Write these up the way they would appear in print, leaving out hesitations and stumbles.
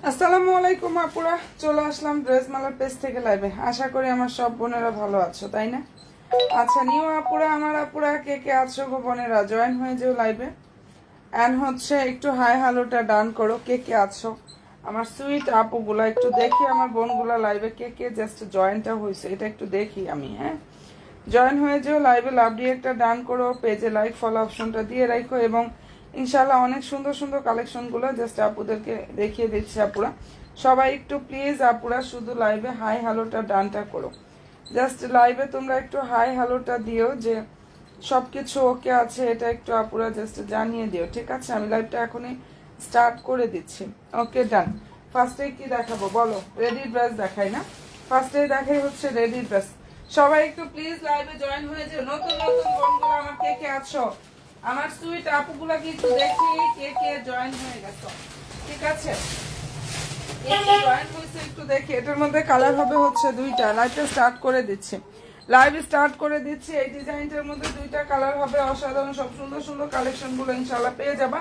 আসসালামু আলাইকুম আপুরা, চলে আসলাম ড্রেস মালার পেজ থেকে লাইভে। আশা করি আমার সব বোনেরা ভালো আছো, তাই না? আচ্ছা, নিউ আপুরা, আমার আপুরা কে কে আছো গো বোনেরা, জয়েন হয়ে যেও লাইভে। অ্যান্ড হচ্ছে একটু হাই হ্যালোটা ডান করো, কে কে আছো আমার সুইট আপুগুলা, একটু দেখি আমার বোনগুলা লাইভে কে কে জাস্ট জয়েনটা হয়েছে, এটা একটু দেখি আমি। হ্যাঁ, জয়েন হয়ে যেও লাইভে, লাভ দিয়ে একটা ডান করো, পেজে লাইক ফলো অপশনটা দিয়ে রাখো এবং ইনশাল্লাহ অনেক সুন্দর সুন্দর কালেকশনগুলো জাস্ট আপুদেরকে দেখিয়ে দিচ্ছি। আপুরা সবাই একটু প্লিজ আপুরা শুধু লাইভে হাই হ্যালোটা ডানটা করো, জাস্ট লাইভে তোমরা একটু হাই হ্যালোটা দিও যে সব কিছু ওকে আছে, এটা একটু আপুরা জাস্ট জানিয়ে দিও, ঠিক আছে? আমি লাইভটা এখনই স্টার্ট করে দিচ্ছি। ওকে, ডান। ফার্স্টে কি দেখাবো বলো? রেডি ড্রেস দেখাই না? ফার্স্টে দেখাই হচ্ছে রেডি ড্রেস। সবাই একটু প্লিজ লাইভে জয়েন হয়ে যাও। নতুন নতুন বোনগুলো আমার কে কে আছো, আমার সুইট আপুগুলা কি একটু দেখি কে কে জয়েন হয়ে গেছো, ঠিক আছে? জয়েন হয়েছে একটু দেখি। এটার মধ্যে কালার হবে হচ্ছে দুইটা। লাইভটা স্টার্ট করে দিচ্ছি, লাইভ স্টার্ট করে দিচ্ছি। এই ডিজাইনটার মধ্যে দুইটা কালার হবে, অসাধারণ সব সুন্দর সুন্দর কালেকশনগুলো ইনশাল্লাহ পেয়ে যাবা।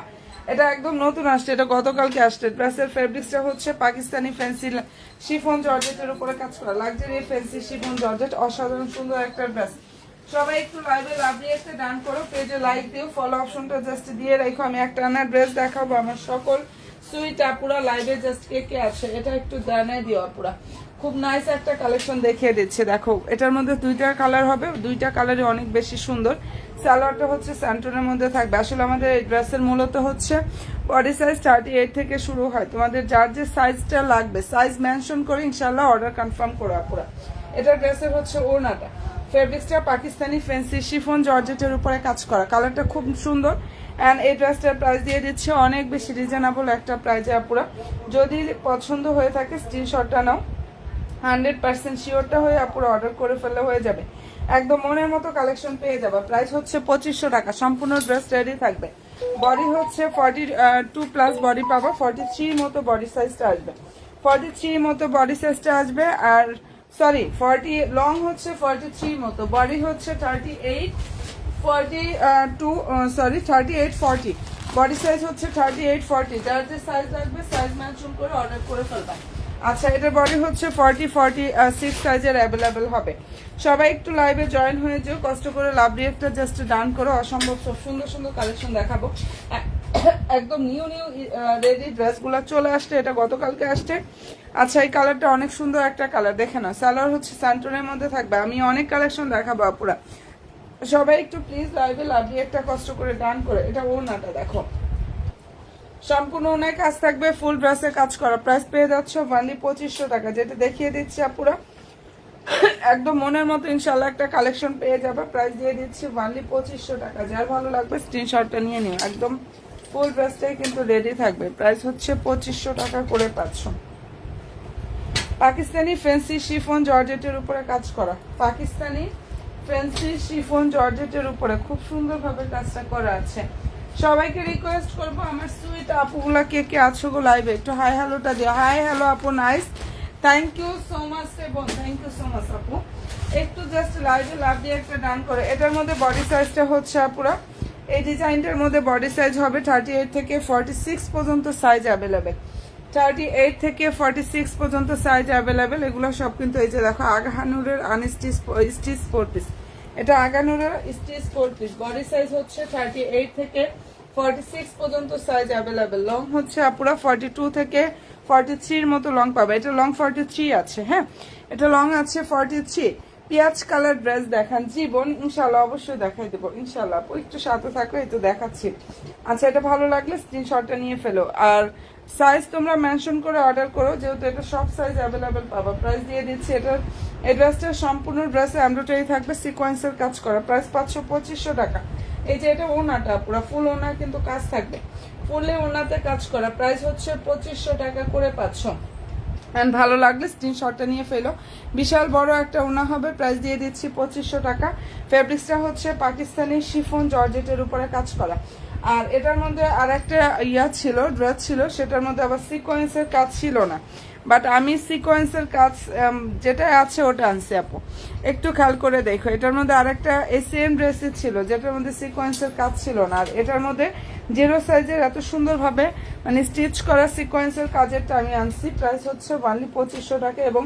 এটা একদম নতুন আসছে, এটা গতকালকে আসছে। ড্রেসের ফেব্রিক্সটা হচ্ছে পাকিস্তানি ফ্যান্সি শিফন জর্জেটের উপরে কাজ করা, লাক্সারি ফ্যান্সি শিফন জর্জেট, অসাধারণ সুন্দর একটা ড্রেস। সবাই একটু লাইভে লাভ দিয়ে একটা ডান করো, পেজে লাইক দিও, ফলো অপশনটা জাস্ট দিয়ে রাখো। আমি একটা আনা ড্রেস দেখাবো আমার সকল সুইট আপুরা লাইভে জাস্ট কে কে আছে এটা একটু জানাই দিও আপুরা। খুব নাইস একটা কালেকশন দেখিয়ে দিচ্ছে, দেখো এটার মধ্যে দুইটা কালার হবে, দুইটা কালারই অনেক বেশি সুন্দর। সালোয়ারটা হচ্ছে স্যান্টনের মধ্যে থাকবে। আসলে আমাদের এই ড্রেসের মূলত হচ্ছে বডি সাইজ 38 থেকে শুরু হয়, তোমাদের যার যে সাইজটা লাগবে সাইজ মেনশন করে ইনশাল্লাহ অর্ডার কনফার্ম করো আপুরা। এটা ড্রেসের হচ্ছে ওড়নাটা, ফেব্রিক্সটা পাকিস্তানি ফ্যান্সি শিফন জর্জেটের উপরে কাজ করা, কালারটা খুব সুন্দর। অ্যান্ড এই ড্রেসটার প্রাইস দিয়ে দিচ্ছে অনেক বেশি রিজনেবল একটা প্রাইজে আপুরা। যদি পছন্দ হয়ে থাকে স্ক্রিনশটটা নাও, 100% শিওরটা হয়ে আপুরা অর্ডার করে ফেললে হয়ে যাবে। একদম মনের মতো কালেকশন পেয়ে যাবে। প্রাইস হচ্ছে 2500 টাকা, সম্পূর্ণ ড্রেস রেডি থাকবে। বডি হচ্ছে 42+ বডি পাবো, 43 মতো বডি সাইজটা আসবে, 43 মতো বডি সাইজটা আসবে। আর সরি 40 লং হচ্ছে 43 মতো, বডি হচ্ছে 38 42 সরি 38 40, বডি সাইজ হচ্ছে 38 40। যার যে সাইজ লাগবে সাইজ মেনশন করে অর্ডার করে ফেলবা। আচ্ছা, এটার বডি হচ্ছে 46 সাইজের অ্যাভেলেবেল হবে। সবাই একটু লাইভে জয়েন হয়ে যেও, কষ্ট করে লাভ রিয়েক্টটা জাস্ট ডান করো। অসম্ভব সব সুন্দর সুন্দর কালেকশন দেখাবো। একদম নিউ নিউ রেডি ড্রেসগুলো চলে আসছে, এটা গতকালকে আসছে। আচ্ছা, এই কালারটা অনেক সুন্দর একটা কালার, দেখে না? সালোয়ার হচ্ছে স্যান্টনের মধ্যে থাকবে। আমি অনেক কালেকশন দেখাবো আপুরা, সবাই একটু প্লিজ লাইভে লাভ রিয়েক্টটা কষ্ট করে ডান করে। এটা ওড়নাটা দেখো, সম্পূর্ণ অনেক কাজ থাকবে, ফুল ড্রেসে কাজ করা। প্রাইস পেয়ে যাচ্ছ অনলি 2500 টাকা, যেটা দেখিয়ে দিচ্ছি আপুরা। একদম মনের মতো ইনশাল্লাহ একটা কালেকশন পেয়ে যাবে। প্রাইস দিয়ে দিচ্ছি অনলি 2500 টাকা। যার ভালো লাগবে স্ক্রিনশটটা নিয়ে নিও। একদম ফুল ড্রেসটাই কিন্তু রেডি থাকবে। প্রাইস হচ্ছে 2500 টাকা করে পাচ্ছ। পাকিস্তানি ফ্যান্সি শিফন জর্জেটের উপরে কাজ করা, পাকিস্তানি ফ্যান্সি শিফন জর্জেটের উপরে খুব সুন্দরভাবে কাজটা করা আছে। সবাইকে রিকোয়েস্ট করবো আমার সুইট আপুগুলা কে কে আছো গো লাইভে, একটু হাই হ্যালোটা দিও। হাই হ্যালো আপু, nice, thank you so much বোন, থ্যাংক ইউ সো মাচ আপু। একটু জাস্ট লাইভে লাভ দিয়ে একটা ডান করে। এটার মধ্যে বডি সাইজটা হচ্ছে আপুরা, এই ডিজাইনটার মধ্যে বডি সাইজ হবে 38 থেকে 46 পর্যন্ত সাইজ অ্যাভেলেবেল, 38 থেকে 46 পর্যন্ত সাইজ অ্যাভেলেবেল। এগুলো সব কিন্তু এই যে দেখো আগানুরের আনস্টিচ স্টিচ 4 পিস, এটা আগানুরের স্টিচ 4 পিস। বডি সাইজ হচ্ছে 38 থেকে 46 পর্যন্ত সাইজ অ্যাভেলেবেল। লং হচ্ছে আপুরা 42 থেকে 43 মতো লং পাবে। এটা লং 43 আছে, হ্যাঁ এটা লং আছে 43। পেঁয়াজ কালার ড্রেস দেখান জীবন, ইনশাল্লাহ অবশ্যই দেখাই দেবো ইনশাল্লাহ। একটু সাথে থাকো, এই তো দেখাচ্ছি। আচ্ছা, এটা ভালো লাগলে স্ক্রিনশটটা নিয়ে ফেলো। আর সাইজ তোমরা মেনশন করে অর্ডার করো, যেহেতু এটা সব সাইজ অ্যাভেলেবেল পাবা। প্রাইস দিয়ে দিচ্ছি এটার, এই ড্রেসটার সম্পূর্ণ ড্রেসে এমব্রয়ডারি থাকবে, সিকোয়েন্সের কাজ করা। প্রাইস পাচ্ছ 2500 টাকা। এই যে এটা ওনাটা পুরো ফুল ওনা কিন্তু কাজ থাকবে, ফুলে ওনাতে কাজ করা। প্রাইস হচ্ছে 2500 টাকা করে পাচ্ছ। অ্যান্ড ভালো লাগলে স্ক্রিনশটটা নিয়ে ফেলো। বিশাল বড় একটা ওনা হবে, প্রাইস দিয়ে দিচ্ছি 2500 টাকা। ফেব্রিক্সটা হচ্ছে পাকিস্তানি শিফন জর্জেটের উপরে কাজ করা। আর এটার মধ্যে আর একটা ছিল, ড্রেস ছিল, সেটার মধ্যে আবার সিকোয়েন্সের কাজ ছিল না, বাট আমি সিকোয়েন্সের কাজ যেটা আছে ওটা আনছি আপু, একটু খেয়াল করে দেখো। এটার মধ্যে আরেকটা সেম ড্রেসই ছিল যেটার মধ্যে সিকোয়েন্সের কাজ ছিল না, আর এটার মধ্যে 0 সাইজের এত সুন্দরভাবে মানে স্টিচ করা সিকোয়েন্সের কাজেরটা আমি আনছি। প্রাইস হচ্ছে অনলি 2500 টাকা এবং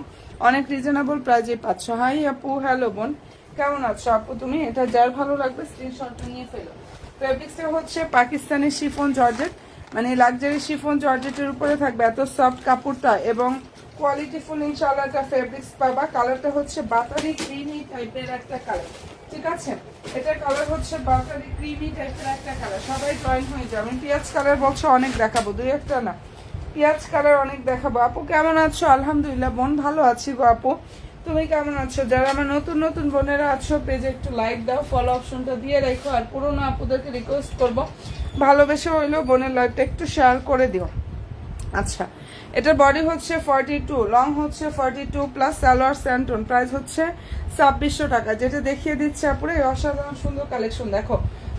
অনেক রিজনেবল প্রাইজে পাচ্ছ। হাই আপু, হ্যালো বোন, কেমন আছো আপু তুমি? এটা যার ভালো লাগবে স্ক্রিনশটটা নিয়ে ফেলো। ফেব্রিক্সটা হচ্ছে পাকিস্তানি শিফন জর্জেট, মানে লাক্সারি শিফন জর্জেটের উপরে থাকবে এত সফট কাপড়টা এবং কোয়ালিটিফুল ইনশাআল্লাহ একটা ফেব্রিক্স পাবা। কালারটা হচ্ছে বাটারি ক্রিমি টাইপের একটা কালার, ঠিক আছে? এটার কালার হচ্ছে বাটারি ক্রিমি টাইপের একটা কালার। সবাই জয়েন হয়ে যাবে। আমি পেঁয়াজ কালার বলছো অনেক দেখাবো, 2-1টা না, পেঁয়াজ কালার অনেক দেখাবো। আপু কেমন আছো? আলহামদুলিল্লাহ বোন, ভালো আছি গো আপু, তুমি কেমন আছো? যারা আমার নতুন নতুন বোনেরা আছো পেজে একটু লাইক দাও, ফলো অপশনটা দিয়ে রেখো। আর পুরোনো আপুদেরকে রিকোয়েস্ট করবো ভালোবেসে হইলেও বোনের লাইভটা একটু শেয়ার করে দিও। আচ্ছা, এটার বডি হচ্ছে 42, লং হচ্ছে 42 প্লাস সালোয়ার স্যান্টন। প্রাইস হচ্ছে 2600 টাকা। যেটা দেখিয়ে দিচ্ছে আপুরে অসাধারণ সুন্দর কালেকশন। দেখো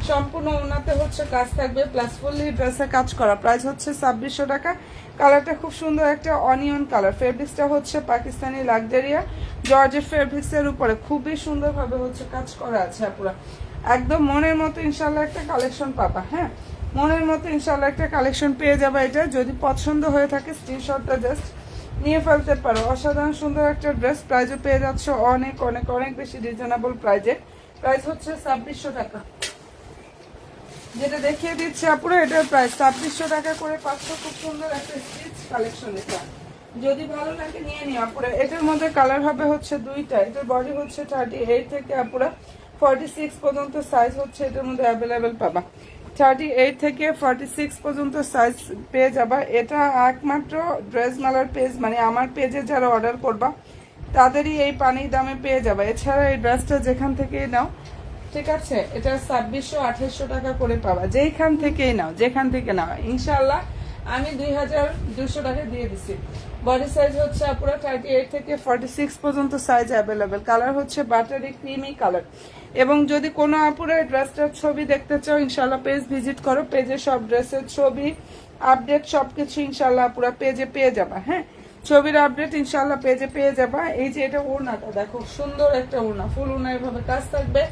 সম্পূর্ণ ওনাতে হচ্ছে কাজ থাকবে প্লাস ফুললি ড্রেসে কাজ করা। প্রাইস হচ্ছে 2600 টাকা। কালারটা খুব সুন্দর একটা অনিয়ন কালার। ফেব্রিক্সটা হচ্ছে পাকিস্তানি লাক্সারিয়া জর্জেট ফেব্রিক্সের উপরে খুবই সুন্দরভাবে হচ্ছে কাজ করা আছে আপুরা। একদম মনের মতো ইনশাল্লাহ একটা কালেকশন পাবা। হ্যাঁ, মনের মতো ইনশাল্লাহ একটা কালেকশন পেয়ে যাবে। এটা যদি পছন্দ হয়ে থাকে স্ক্রিনশটটা জাস্ট নিয়ে ফেলতে পারো। অসাধারণ সুন্দর একটা ড্রেস। প্রাইসও পেয়ে যাচ্ছ অনেক অনেক অনেক বেশি রিজনেবল প্রাইজে। প্রাইস হচ্ছে 2600 টাকা। যেটা দেখিয়ে দিচ্ছে আপুরা এটার প্রাইস 2600 টাকা করে পাচ্ছ। খুব সুন্দর একটা স্টিচ কালেকশন এটা, যদি ভালো লাগে নিয়ে নিও আপুরা। এটার মধ্যে কালার হবে হচ্ছে 2টা। এটার বডি হচ্ছে 38 থেকে আপুরা 46 পর্যন্ত সাইজ হচ্ছে এটার মধ্যে অ্যাভেলেবেল পাবা। 38 থেকে 46 পর্যন্ত সাইজ পেয়ে যাবা। এটা একমাত্র ড্রেস মালার পেজ, মানে আমার পেজে যারা অর্ডার করবা তাদেরই এই পানির দামে পেয়ে যাবা। এছাড়া এই ড্রেসটা যেখান থেকেই নাও, ঠিক আছে, এটা 2600-2800 টাকা করে পাবা। যেইখান থেকেই নাও, যেখান থেকে নাও ইনশাল্লাহ আমি 2200 টাকা দিয়ে দিছি। বডি সাইজ হচ্ছে পুরো 38 থেকে 46 পর্যন্ত সাইজ অ্যাভেলেবেল। কালার হচ্ছে বাটারি ক্রিমি কালার। এবং যদি কোনো আপুরা ড্রেসটার ছবি দেখতে চাও ইনশাল্লাহ পেজ ভিজিট করো। পেজে সব ড্রেসের ছবি আপডেট সবকিছু ইনশাল্লাহ পুরো পেজে পেয়ে যাবা। হ্যাঁ, ছবির আপডেট ইনশাল্লাহ পেজে পেয়ে যাবা। এই যে এটা ওড়নাটা দেখো, সুন্দর একটা ওড়না, ফুল ওড়না এভাবে কাজ থাকবে।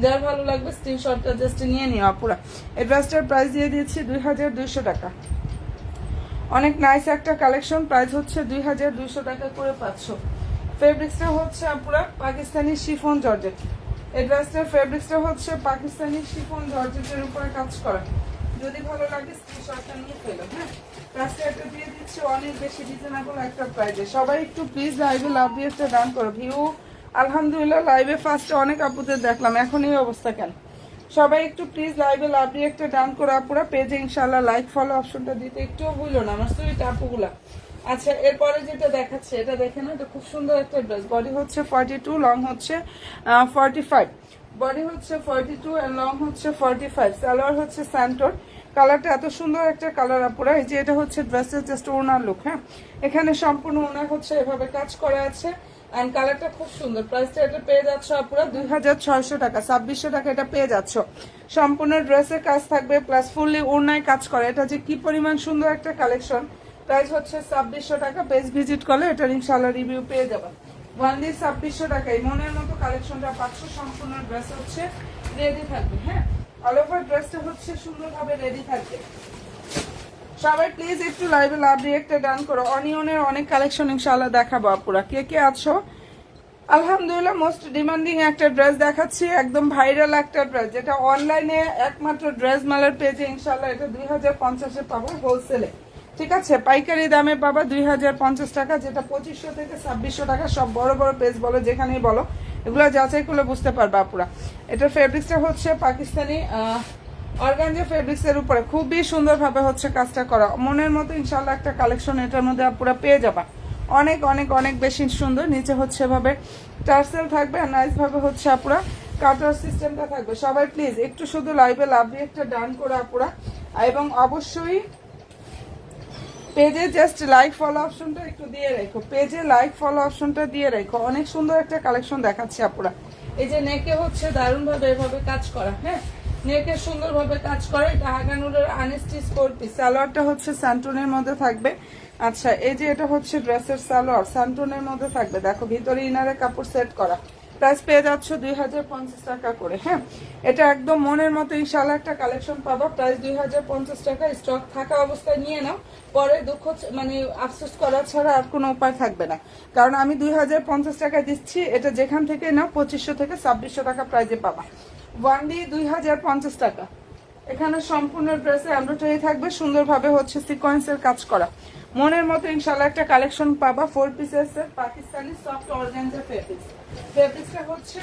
যার ভালো লাগবে স্ক্রিনশটটা জাস্ট নিয়ে নিও আপুরা। এই ড্রেসটার প্রাইস দিয়ে দিচ্ছি 2200 টাকা। অনেক নাইস একটা কালেকশন। প্রাইস হচ্ছে 2200 টাকা করে পাচ্ছ। ফেব্রিক্সটা হচ্ছে আপুরা পাকিস্তানি শিফন জর্জেট। এই ড্রেসটার ফেব্রিক্সটা হচ্ছে পাকিস্তানি শিফন জর্জেটের উপরে কাজ করা। যদি ভালো লাগে স্ক্রিনশটটা নিয়ে ফেলো। হ্যাঁ, প্রাইসটা একটা দিয়ে দিচ্ছি অনেক বেশি রিজনেবল একটা প্রাইসে। সবাই একটু প্লিজ লাইভে লাভ দিয়ে একটা ডান করো। ভিউ আলহামদুলিল্লাহ লাইভে ফার্স্টে অনেক আপুদের দেখলাম, এখন এই অবস্থা কেন? সবাই একটু প্লিজ লাইভে লাভ দিয়ে একটা ডান করে আপুরা পেজে ইনশাল্লাহ লাইক ফলো অপশনটা দিতে একটুও ভুলো না আমার সুইট আপুগুলা। আচ্ছা, এরপরে যেটা দেখাচ্ছে এটা দেখে না, এটা খুব সুন্দর একটা ড্রেস। বডি হচ্ছে 42, লং হচ্ছে 45। বডি হচ্ছে 42 আর লং হচ্ছে 45। সালোয়ার হচ্ছে স্যান্টোর। কালারটা এত সুন্দর একটা কালার আপুরা। এই যে এটা হচ্ছে ড্রেসের জাস্ট ওনার লুক। হ্যাঁ, এখানে সম্পূর্ণ ওনার হচ্ছে এভাবে কাজ করা আছে এন্ড কালারটা খুব সুন্দর। প্রাইসটা এটা পেয়ে যাচ্ছ আপুরা 2600 টাকা। 2600 টাকা এটা পেয়ে যাচ্ছ। সম্পূর্ণ ড্রেসের কাজ থাকবে প্লাস ফুললি ওড়নায় কাজ করে। এটা যে কি পরিমাণ সুন্দর একটা কালেকশন। প্রাইস হচ্ছে 2600 টাকা। পেজ ভিজিট করলে এটার ইনশাআল্লাহ রিভিউ পেয়ে যাবে। ওয়ানলি 2600 টাকায় মনের মতো কালেকশনটা পাচ্ছ। সম্পূর্ণ ড্রেস হচ্ছে রেডি থাকবে। হ্যাঁ, অল ওভার ড্রেসটা হচ্ছে সুন্দরভাবে রেডি থাকবে। সবাই প্লিজ একটু লাইভে লাভ দিয়ে একটা ডান করো। অনিয়নের অনেক কালেকশন ইনশাআল্লাহ দেখাবো আপুরা। কে কে আছো? আলহামদুলিল্লাহ মোস্ট ডিমান্ডিং একটা ড্রেস দেখাচ্ছি, একদম ভাইরাল একটা ড্রেস, যেটা অনলাইনে একমাত্র ড্রেস মালার পেজে ইনশাআল্লাহ এটা 2050-এ পাবো হোলসেলে। ঠিক আছে, পাইকারি দামে পাবা 2050 টাকা, যেটা 2500 থেকে 2600 টাকা। সব বড় বড় পেজ বলো, যেখানেই বলো, এগুলো যাচাই করলে বুঝতে পারবা আপুরা। এটার ফেব্রিক্সটা হচ্ছে পাকিস্তানি অর্গানজা ফেব্রিক্স এর উপরে খুবই সুন্দরভাবে হচ্ছে কাজটা করা। মনের মতো ইনশাআল্লাহ একটা কালেকশন এটার মধ্যে আপুরা পেয়ে যাবা। অনেক অনেক অনেক বেশি সুন্দর। নিচে হচ্ছে এভাবে টার্সেল থাকবে আর নাইস ভাবে হচ্ছে আপুরা কাটার সিস্টেমটা থাকবে। সবাই প্লিজ একটু শুধু লাইভে লাভ দিয়ে একটা ডান করে আপুরা, এবং অবশ্যই পেজে জাস্ট লাইক ফলো অপশনটা একটু দিয়ে রেখো। পেজে লাইক ফলো অপশনটা দিয়ে রেখো। অনেক সুন্দর একটা কালেকশন দেখাচ্ছি আপুরা। এই যে নেকে হচ্ছে দারুণ ভাবে এভাবে কাজ করা। হ্যাঁ, নেকে সুন্দরভাবে কাজ করে। এটা হাগানুরের আনস্টিচ 4 পিস। সালোয়ারটা হচ্ছে স্যান্টনের মধ্যে থাকবে। আচ্ছা এই যে এটা হচ্ছে ড্রেসের সালোয়ার স্যান্টনের মধ্যে থাকবে, দেখো ভিতরে ইনারে কাপড় সেট করা, প্রাইস পেয়ে যাচ্ছ 2050 টাকা করে। হ্যাঁ, এটা একদম মনের মতো ইনশাআল্লাহ একটা কালেকশন পাবা, প্রাইস 2050 টাকা। স্টক থাকা অবস্থায় নিয়ে নাও, পরে দুঃখ মানে আফসোস করা ছাড়া আর কোনো উপায় থাকবে না, কারণ আমি 2050 টাকা দিচ্ছি, এটা যেখান থেকে নাও 2500 থেকে 2600 টাকা প্রাইজে পাবা। ওয়ানলি 2050 টাকা। এখানে সম্পূর্ণ ড্রেসে এমব্রয়ডারি থাকবে, সুন্দরভাবে হচ্ছে সিকোয়েন্সের কাজ করা, মনের মতো ইনশাআল্লাহ একটা কালেকশন পাবা। 4 পিসেস এর পাকিস্তানি সফট অর্গানজা ফেব্রিক্স, ফেব্রিক্সটা হচ্ছে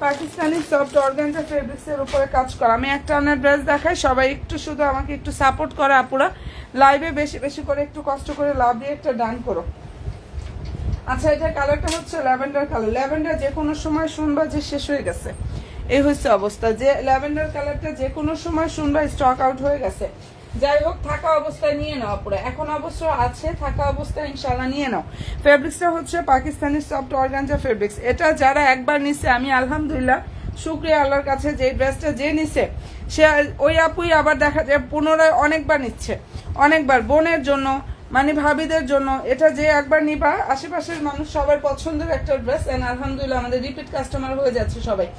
পাকিস্তানি সফট অর্গানজা ফেব্রিক্স এর উপরে কাজ করা। আমি একটা আনার ড্রেস দেখাই, সবাই একটু শুধু আমাকে একটু সাপোর্ট করে আপুরা, লাইভে বেশি বেশি করে একটু কষ্ট করে লাভ দিয়ে একটা ডান করো। আচ্ছা এটা কালারটা হচ্ছে ল্যাভেন্ডার কালার, ল্যাভেন্ডার যে কোনো সময় শুনবা যে শেষ হয়ে গেছে, এই হচ্ছে অবস্থা, যে ল্যাভেন্ডার কালারটা যে কোনো সময় শুনবা স্টক আউট হয়ে গেছে। যাই হোক থাকা অবস্থায় নিয়ে নাও পুরো, এখন অবশ্য আছে, থাকা অবস্থায় ইনশাআল্লাহ নিয়ে নাও। ফেব্রিক্সটা হচ্ছে পাকিস্তানি সফট অর্গানজা ফেব্রিক্স। এটা যারা একবার নিছে, আমি আলহামদুলিল্লাহ শুকরিয়া আল্লাহর কাছে, যে ড্রেসটা যে নিছে সে ওই আপুই আবার দেখা যায় পুনরায় অনেকবার নিচ্ছে, অনেকবার বোনের জন্য মানে ভাবিদের জন্য। এটা যে একবার নিবা, আশেপাশের মানুষ সবার পছন্দের একটা ড্রেস, এন্ড আলহামদুলিল্লাহ আমাদের রিপিট কাস্টমার হয়ে যাচ্ছে সবাই।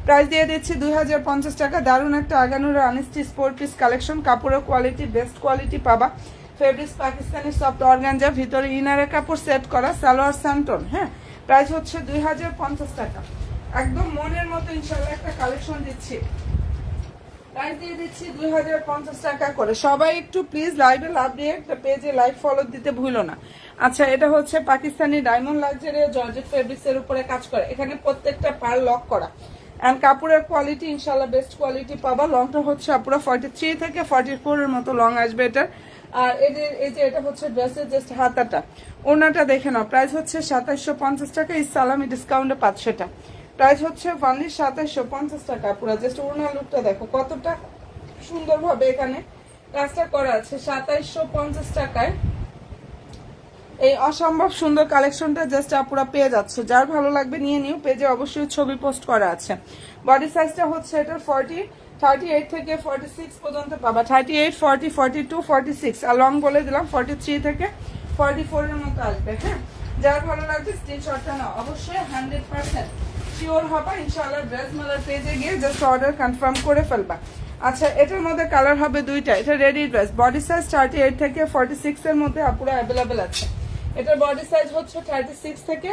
প্রাইস দিয়ে দিচ্ছি 2050 টাকা। দারুণ একটা আগানুর আনস্টিচ 4 পিস কালেকশন, কাপড়ের কোয়ালিটি বেস্ট কোয়ালিটি পাবা। ফেব্রিক্স পাকিস্তানি সফট অর্গানজা, ভিতরে ইনারে কাপড় সেট করা, সালোয়ার স্যান্টন। হ্যাঁ, প্রাইস হচ্ছে 2050 টাকা। একদম মনের মতো ইনশাআল্লাহ একটা কালেকশন দিচ্ছি, প্রাইস দিয়ে দিচ্ছি 2050 টাকা করে। সবাই একটু প্লিজ লাইভে লাভ দিয়ে একটা পেজে লাইভ ফলো দিতে ভুলো না। আচ্ছা এটা হচ্ছে Pakistani diamond luxury georgette fabrics এর উপরে কাজ করে, এখানে প্রত্যেকটা পার লক করা, এন্ড কাপড়ের কোয়ালিটি ইনশাআল্লাহ বেস্ট কোয়ালিটি পাবা। লংটা হচ্ছে পুরো 43 থেকে 44 এর মতো লং আসবে এটা। আর এই যে এটা হচ্ছে ড্রেসের জাস্ট হাতাটা, ওনাটা দেখে নাও, প্রাইস হচ্ছে 2750 টাকা, এই সালামি ডিসকাউন্টে 500টা, প্রাইস হচ্ছে অনলি 2750 টাকা। পুরো জাস্ট ওনার লুকটা দেখো কতটা সুন্দরভাবে এখানে কাজটা করা আছে। 2750 টাকায় এই অসম্ভব সুন্দর কালেকশনটা জাস্ট আপুরা পেয়ে যাচ্ছে, যার ভালো লাগবে নিয়ে নিও। পেজে অবশ্যই ছবি পোস্ট করা আছে। বডি সাইজটা হচ্ছে এটা 38 থেকে 46 পর্যন্ত পাবা, 38, 40, 42, 46, আর লং বলে দিলাম 43 থেকে 44 এর মতো আসবে। হ্যাঁ, যার ভালো লাগবে স্ক্রিনশটটা নাও, অবশ্যই 100% শিওর হবা ইনশাআল্লাহ। ড্রেস মেলার পেজে গিয়ে জাস্ট অর্ডার কনফার্ম করে ফেলবা। আচ্ছা এটার মধ্যে কালার হবে দুইটা, এটা রেডি ড্রেস, বডি সাইজ 38 থেকে 46 এর মধ্যে আপুরা অ্যাভেলেবেল আছে। এটার বডি সাইজ হচ্ছে 36 থেকে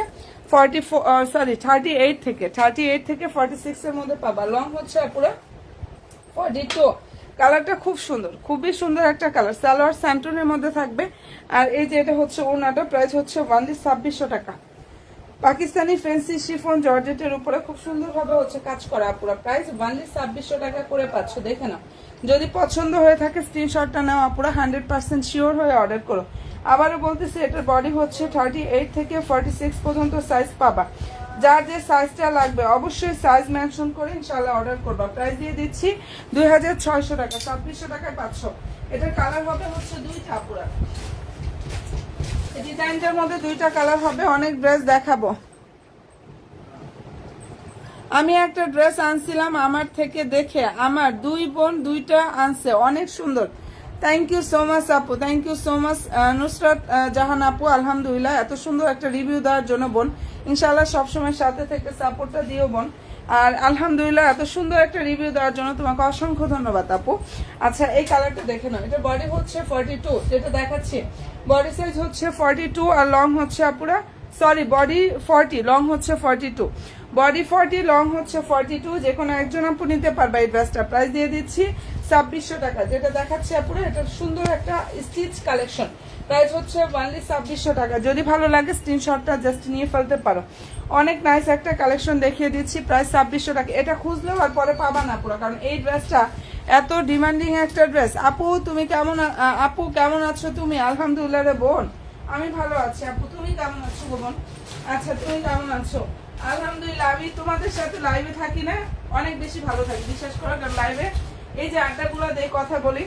38 থেকে 46 এর মধ্যে পাবা। লং হচ্ছে পুরো 42। কালারটা খুব সুন্দর, খুবই সুন্দর একটা কালার, সালোয়ার স্যান্টনের মধ্যে থাকবে। আর এই যে এটা হচ্ছে ওনাটা, প্রাইস হচ্ছে অনলি 2600 টাকা। পাকিস্তানি ফ্যান্সি শিফন জর্জেটের উপরে খুব সুন্দরভাবে হচ্ছে কাজ করা পুরো, প্রাইস অনলি 2600 টাকা করে পাচ্ছ। দেখে নাও, যদি পছন্দ হয়ে থাকে স্ক্রিনশটটা নাও আপুরা, 100% শিওর হয়ে অর্ডার করো। আবারও বলতেছি এটার বডি হচ্ছে 38 থেকে 46 পর্যন্ত সাইজ পাবা। যার যে সাইজটা লাগবে অবশ্যই সাইজ মেনশন করে ইনশাআল্লাহ অর্ডার করবা। প্রাইস দিয়ে দিচ্ছি 2600 টাকা, 2600 টাকায় পাচ্ছ। এটার কালার হবে হচ্ছে দুইটা আপুরা, এই ডিজাইনটার মধ্যে দুইটা কালার হবে। অনেক ড্রেস দেখাবো। আমি একটা ড্রেস আনছিলাম আমার থেকে দেখে, আমার দুই বোন দুইটা আনছে, অনেক সুন্দর। থ্যাংক ইউ সো মাচ আপু, thank you so much Nusrat Jahan আপু, আলহামদুলিল্লাহ এত সুন্দর একটা রিভিউ দেওয়ার জন্য বোন। ইনশাআল্লাহ সবসময় সাথে থেকে সাপোর্টটা দিও বোন। আর আলহামদুলিল্লাহ এত সুন্দর একটা রিভিউ দেওয়ার জন্য তোমাকে অসংখ্য ধন্যবাদ আপু। আচ্ছা এই কালারটা দেখে নাও, এটা বডি হচ্ছে 42 যেটা দেখাচ্ছি, বডি সাইজ হচ্ছে 42 আর লং হচ্ছে আপুরা বডি 40, লং হচ্ছে 42, বডি 40, লং হচ্ছে 42। যে কোনো একজন আপু নিতে পারবে এই ড্রেসটা। প্রাইস দিয়ে দিচ্ছি 2600 টাকা। যেটা দেখাচ্ছি আপুরা এটা সুন্দর একটা স্টিচ কালেকশন, প্রাইস হচ্ছে অনলি 2600 টাকা। যদি ভালো লাগে স্ক্রিনশটটা জাস্ট নিয়ে ফেলতে পারো। অনেক নাইস একটা কালেকশন দেখিয়ে দিচ্ছি, প্রাইস 2600 টাকা। এটা খুঁজলেও আর পরে পাবা না পুরো, কারণ এই ড্রেসটা এত ডিমান্ডিং একটা ড্রেস। আপু তুমি কেমন, আপু কেমন আছো তুমি? আলহামদুলিল্লাহ রে বোন, আমি ভালো আছি। আপু তুমি কেমন আছো বোন? আচ্ছা তুমি কেমন আছো? আলহামদুলিল্লাহ। আমি তোমাদের সাথে লাইভে থাকি না, অনেক বেশি ভালো থাকি বিশ্বাস করো, কারণ লাইভে এই যে আড্ডাগুলো দিয়ে কথা বলি,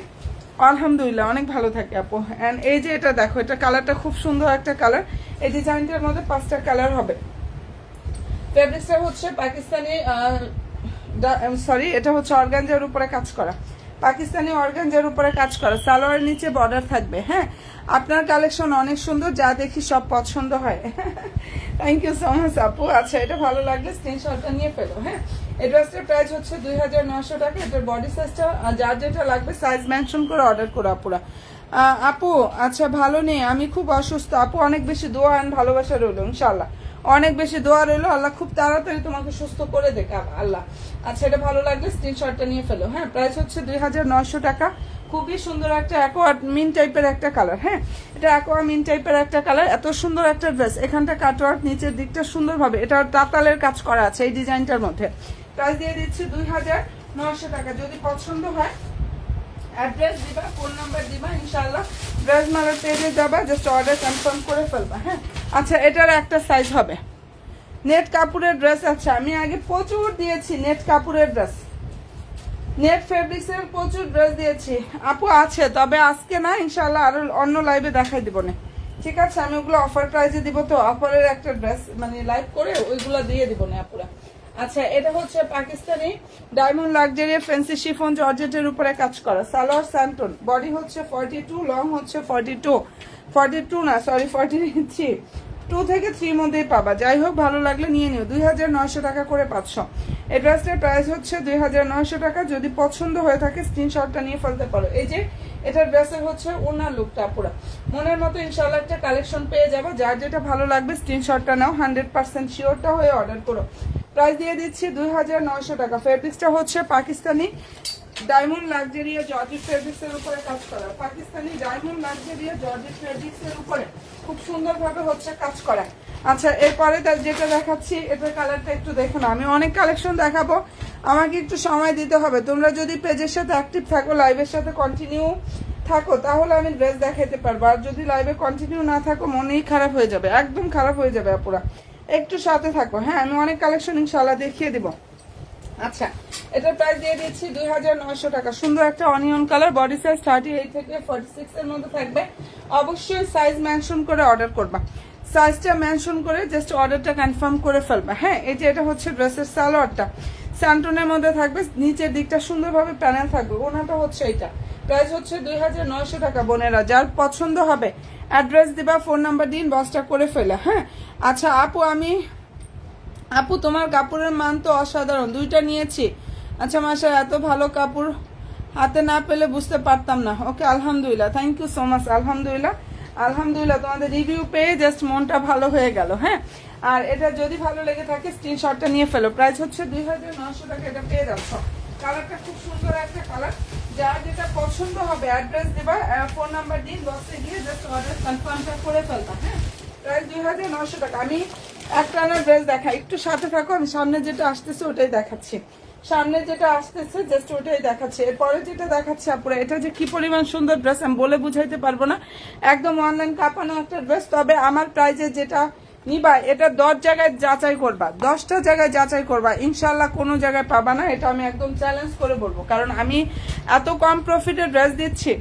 আলহামদুলিল্লাহ অনেক ভালো থাকে আপু। এন্ড এই যে এটা দেখো, এটা কালারটা খুব সুন্দর একটা কালার। এই ডিজাইনটার মধ্যে 5টা কালার হবে। ফেব্রিক্সটা হচ্ছে পাকিস্তানি এটা হচ্ছে অর্গানজার উপরে কাজ করা, পাকিস্তানি অর্গানজার উপরে কাজ করা, সালোয়ারের নিচে বর্ডার থাকবে। হ্যাঁ, আপনার কালেকশন অনেক সুন্দর, যা দেখি সব পছন্দ হয়। থ্যাংক ইউ সো মাচ আপু। আচ্ছা, এটা ভালো লাগলে স্ক্রিনশটটা নিয়ে ফেলো। হ্যাঁ, এই ড্রেসটার প্রাইস হচ্ছে 2900 টাকা। এটার বডি সাইজটা যার যেটা লাগবে সাইজ মেনশন করে অর্ডার করো আপুরা। আপু আচ্ছা ভালো নেই, আমি খুব অসুস্থ আপু, অনেক বেশি দোয়া আর ভালোবাসা রইলো, ইনশাল্লাহ অনেক বেশি দোয়া রইলো, আল্লাহ খুব তাড়াতাড়ি তোমাকে সুস্থ করে দেখ আল্লাহ। আচ্ছা, এটা ভালো লাগলে স্ক্রিনশটটা নিয়ে ফেলো। হ্যাঁ, প্রাইস হচ্ছে 2900 টাকা। খুবই সুন্দর একটা অ্যাকোয়া মিন টাইপের একটা কালার। হ্যাঁ, এটা অ্যাকোয়া মিন টাইপের একটা কালার, এত সুন্দর একটা ড্রেস। এখানটা কাটওয়ার্ক, নিচের দিকটা সুন্দরভাবে এটা তাতালের কাজ করা আছে এই ডিজাইনটার মধ্যে। প্রাইস দিয়ে দিচ্ছি 2900 টাকা। যদি পছন্দ হয় অ্যাড্রেস দিবা, ফোন নাম্বার দিবা, ইনশাআল্লাহ ড্রেস মালার পেজে যাবা, জাস্ট অর্ডার কনফার্ম করে ফেলবা। হ্যাঁ, আচ্ছা এটার একটা সাইজ হবে নেট কাপড়ের ড্রেস। আচ্ছা, আমি আগে প্রচুর দিয়েছি নেট কাপড়ের ড্রেস, নেট ফেব্রিক্সের প্রচুর ড্রেস দিয়েছি আপু, আছে তবে আজকে না, ইনশাআল্লাহ আরো অন্য লাইভে দেখাই দিব না, ঠিক আছে? আমি ওগুলো অফার প্রাইসে দিব, তো অফারের একটা ড্রেস মানে লাইভ করে ওইগুলো দিয়ে দিব না আপুরা। আচ্ছা, এটা হচ্ছে Pakistani diamond luxury fancy chiffon জর্জেটের উপরে কাজ করা, সালোয়ার স্যান্টন, বডি হচ্ছে 42, লং হচ্ছে 42 না সরি 43, 2 থেকে 3 মধ্যেই পাবা। যাই হোক, ভালো লাগলে নিয়ে নিও। 2900 টাকা করে 500। এই ড্রেসটার প্রাইস হচ্ছে 2900 টাকা। যদি পছন্দ হয়ে থাকে স্ক্রিনশটটা নিয়ে ফেলতে পারো। এই যে এটার ড্রেসের হচ্ছে ওনার লুকটা পুরো মনের মতো, ইনশাআল্লাহ একটা কালেকশন পেয়ে যাবো। যার যেটা ভালো লাগবে স্ক্রিনশটটা নাও, 100% শিওরটা হয়ে অর্ডার করো। প্রাইস দিয়ে দিচ্ছি 2900 টাকা। ফেব্রিক্সটা হচ্ছে পাকিস্তানি ডায়মন্ড লাক্সারিয়া জর্জেট ফেব্রিক্সের উপরে কাজ করা, পাকিস্তানি ডায়মন্ড লাক্সারিয়া জর্জেট ফেব্রিক্সের উপরে খুব সুন্দরভাবে হচ্ছে কাজ করা। আচ্ছা, এরপরে যেটা দেখাচ্ছি এটার কালারটা একটু দেখুন। আমি অনেক কালেকশন দেখাবো, আমাকে একটু সময় দিতে হবে। তোমরা যদি পেজের সাথে অ্যাক্টিভ থাকো, লাইভের সাথে কন্টিনিউ থাকো, তাহলে আমি ড্রেস দেখাতে পারবো। আর যদি লাইভে কন্টিনিউ না থাকো, মনেই খারাপ হয়ে যাবে, একদম খারাপ হয়ে যাবে আপুরা। একটু সাথে থাকো। হ্যাঁ, আমি অনেক কালেকশন ইনশাআল্লাহ দেখিয়ে দিব। আচ্ছা, এটার প্রাইস দিয়ে দিচ্ছি 2900 টাকা। সুন্দর একটা অনিয়ন কালার, বডি সাইজ 38 থেকে 46 এর মধ্যে থাকবে। অবশ্যই সাইজ মেনশন করে অর্ডার করবা, সাইজটা মেনশন করে জাস্ট অর্ডারটা কনফার্ম করে ফেলবা। হ্যাঁ, এই যে এটা হচ্ছে ড্রেসের সালোয়ারটা স্যান্টনের মধ্যে থাকবে, নিচের দিকটা সুন্দরভাবে প্যানেল থাকবে, ওনাটা হচ্ছে এইটা। প্রাইস হচ্ছে 2900 টাকা। বোনেরা যার পছন্দ হবে অ্যাড্রেস দিবা, ফোন নাম্বার দিন, বসটা করে ফেলে। হ্যাঁ, আচ্ছা আপু তোমার কাপড়ের মান তো অসাধারণ, 2টা নিয়েছি। আচ্ছা মাশা, এত ভালো কাপড় হাতে না পেলে বুঝতে পারতাম না। ওকে, আলহামদুলিল্লাহ, থ্যাংক ইউ সো মাচ। আলহামদুলিল্লাহ তোমাদের রিভিউ পেয়ে জাস্ট মনটা ভালো হয়ে গেল। হ্যাঁ, আর এটা যদি ভালো লেগে থাকে স্ক্রিনশটটা নিয়ে ফেলো। প্রাইস হচ্ছে 2900 টাকা। এটা পেয়ে যাচ্ছ, কালারটা খুব সুন্দর একটা কালার। যার যেটা পছন্দ হবে অ্যাড্রেস দেবা, ফোন নাম্বার দিন, বক্সে গিয়ে জাস্ট অর্ডার কনফার্মটা করে ফেলবা। হ্যাঁ, প্রাইস 2900 টাকা। আমি একটা ড্রেস দেখাই, একটু সাথে থাকো। আমি সামনে যেটা আসতেছে ওটাই দেখাচ্ছি, সামনে যেটা আসতেছে জাস্ট ওটাই দেখাচ্ছি। এরপরে যেটা দেখাচ্ছি আপুরা, এটা যে কি পরিমাণ সুন্দর ড্রেস আমি বলে বুঝাইতে পারবো না, একদম অনলাইন কাঁপানো একটা ড্রেস। তবে আমার প্রাইজে যেটা নিবা, এটা 10 জায়গায় যাচাই করবা, 10টা জায়গায় যাচাই করবা, ইনশাল্লাহ কোনো জায়গায় পাবা না। এটা আমি একদম চ্যালেঞ্জ করে বলবো, কারণ আমি এত কম প্রফিটের ড্রেস দিচ্ছি,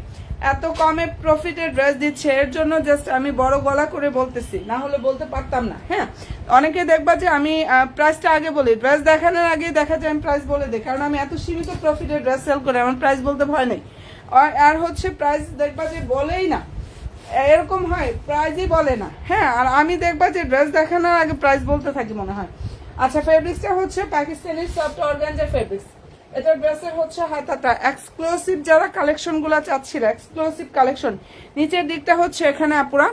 এত কমে প্রফিটের ড্রেস দিচ্ছে, এর জন্য জাস্ট আমি বড় গলা করে বলতেছি, না হলে বলতে পারতাম না। হ্যাঁ, অনেকে দেখবা যে আমি প্রাইসটা আগে বলি, ড্রেস দেখানোর আগে দেখা যায় আমি প্রাইস বলে দিই, কারণ আমি এত সীমিত প্রফিটের ড্রেস সেল করে আমার প্রাইস বলতে ভয় নেই। আর হচ্ছে প্রাইস দেখবা যে বলেই না, এরকম হয় প্রাইসই বলে না। হ্যাঁ, আর আমি দেখবা যে ড্রেস দেখানোর আগে প্রাইস বলতে থাকি মনে হয়। আচ্ছা, ফেব্রিক্সটা হচ্ছে পাকিস্তানি সফট অর্গানজা ফেব্রিক্স। এটা ড্রেসের হচ্ছে হাতাটা এক্সক্লুসিভ, যারা কালেকশন গুলা চাচ্ছিল এক্সক্লুসিভ কালেকশন। নিচের দিকটা হচ্ছে এখানে আপুরা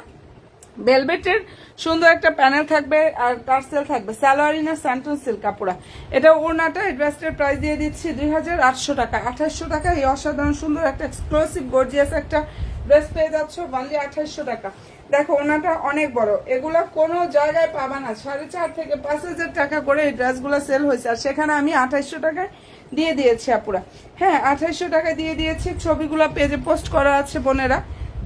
ভেলভেটের সুন্দর একটা প্যানেল থাকবে আর টার্সেল থাকবে, সালোয়ারিনা স্যান্টন সিল্ক কাপড়া। এটা ওড়নাটা। এই ড্রেসটার প্রাইস দিয়ে দিচ্ছি 2800 টাকা। 2800 টাকা এই অসাধারণ সুন্দর একটা এক্সক্লুসিভ গর্জিয়াস একটা ড্রেস পেয়ে যাচ্ছ অনলি 2800 টাকা। দেখো ওনাটা অনেক বড়, এগুলা কোনো জায়গায় পাবা না। 4.5 থেকে 5000 টাকা করে এই ড্রেসগুলো সেল হয়েছে, আর সেখানে আমি 2800 টাকায় দিয়ে দিয়েছি আপুরা। হ্যাঁ, 2800 টাকায় দিয়ে দিয়েছি। ছবিগুলো পেজে পোস্ট করা আছে বোনেরা,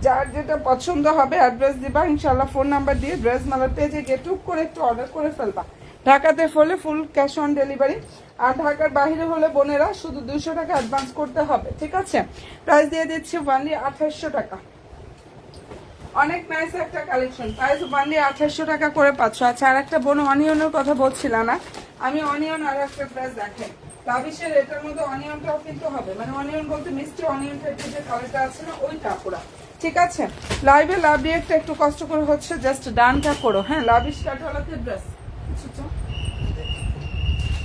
যার যেটা পছন্দ হবে অ্যাড্রেস দিবা, ইনশাল্লাহ ফোন নাম্বার দিয়ে ড্রেস মালার পেজে গিয়ে টুক করে একটু অর্ডার করে ফেলবা। ঢাকাতে হলে ফুল ক্যাশ অন ডেলিভারি, আর ঢাকার বাইরে হলে বোনেরা শুধু 200 টাকা অ্যাডভান্স করতে হবে, ঠিক আছে? প্রাইস দিয়ে দিচ্ছি অনলি 2800 টাকা। অনেক নাইস একটা কালেকশন, প্রাইস অনলি 2800 টাকা করে পাচ্ছ। আচ্ছা, আর একটা বোন অনিয়নের কথা বলছিল না, আমি অনিয়ন আর একটা প্রাইস দেখাই। লাভিশের এটার মধ্যে অনিয়নটাও কিন্তু হবে, মানে অনিয়ন বলতে মিষ্টি অনিয়ন টাইপের যে কালারটা আছে না ওইটা পুরা। ঠিক আছে, লাইভে লাভ রিয়েক্টটা একটু কষ্ট করে হচ্ছে, জাস্ট ডানটা করো। হ্যাঁ, লাভিশ কাটওয়ালাতে ড্রেস।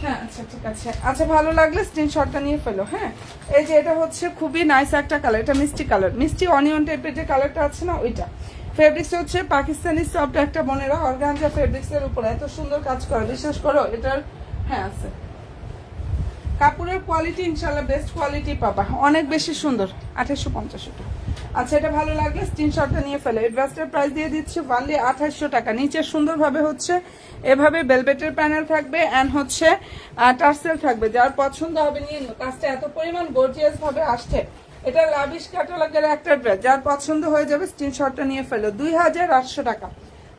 হ্যাঁ আচ্ছা ঠিক আছে। আচ্ছা, ভালো লাগলে স্ক্রিনশটটা নিয়ে ফেলো। হ্যাঁ, এই যে এটা হচ্ছে খুবই নাইস একটা কালার, এটা মিষ্টি কালার, মিষ্টি অনিয়ন টাইপের যে কালারটা আছে না ওইটা। ফেব্রিক্স হচ্ছে পাকিস্তানি সফট একটা বোনেরা অর্গানজা ফেব্রিক্সের উপরে এত সুন্দর কাজ করে, বিশ্বাস করো এটার। হ্যাঁ আছে, কাপড়ের কোয়ালিটি ইনশাল্লাহ বেস্ট কোয়ালিটি পাবা, অনেক বেশি সুন্দর। 2850 টাকা। আচ্ছা, এটা ভালো লাগলে স্ক্রিনশটটা নিয়ে ফেলে। এই ড্রেসটার প্রাইস দিয়ে দিচ্ছে অনলি 2800 টাকা। নিচে সুন্দরভাবে হচ্ছে এভাবে বেলভেটের প্যানেল থাকবে অ্যান্ড হচ্ছে টার্সেল থাকবে, যার পছন্দ হবে নিয়ে নিও। কাজটা এত পরিমাণ গর্জিয়াস ভাবে আসছে, এটা লাভিশ ক্যাটালগের একটা ড্রেস, যার পছন্দ হয়ে যাবে স্ক্রিনশটটা নিয়ে ফেলো। 2800 টাকা,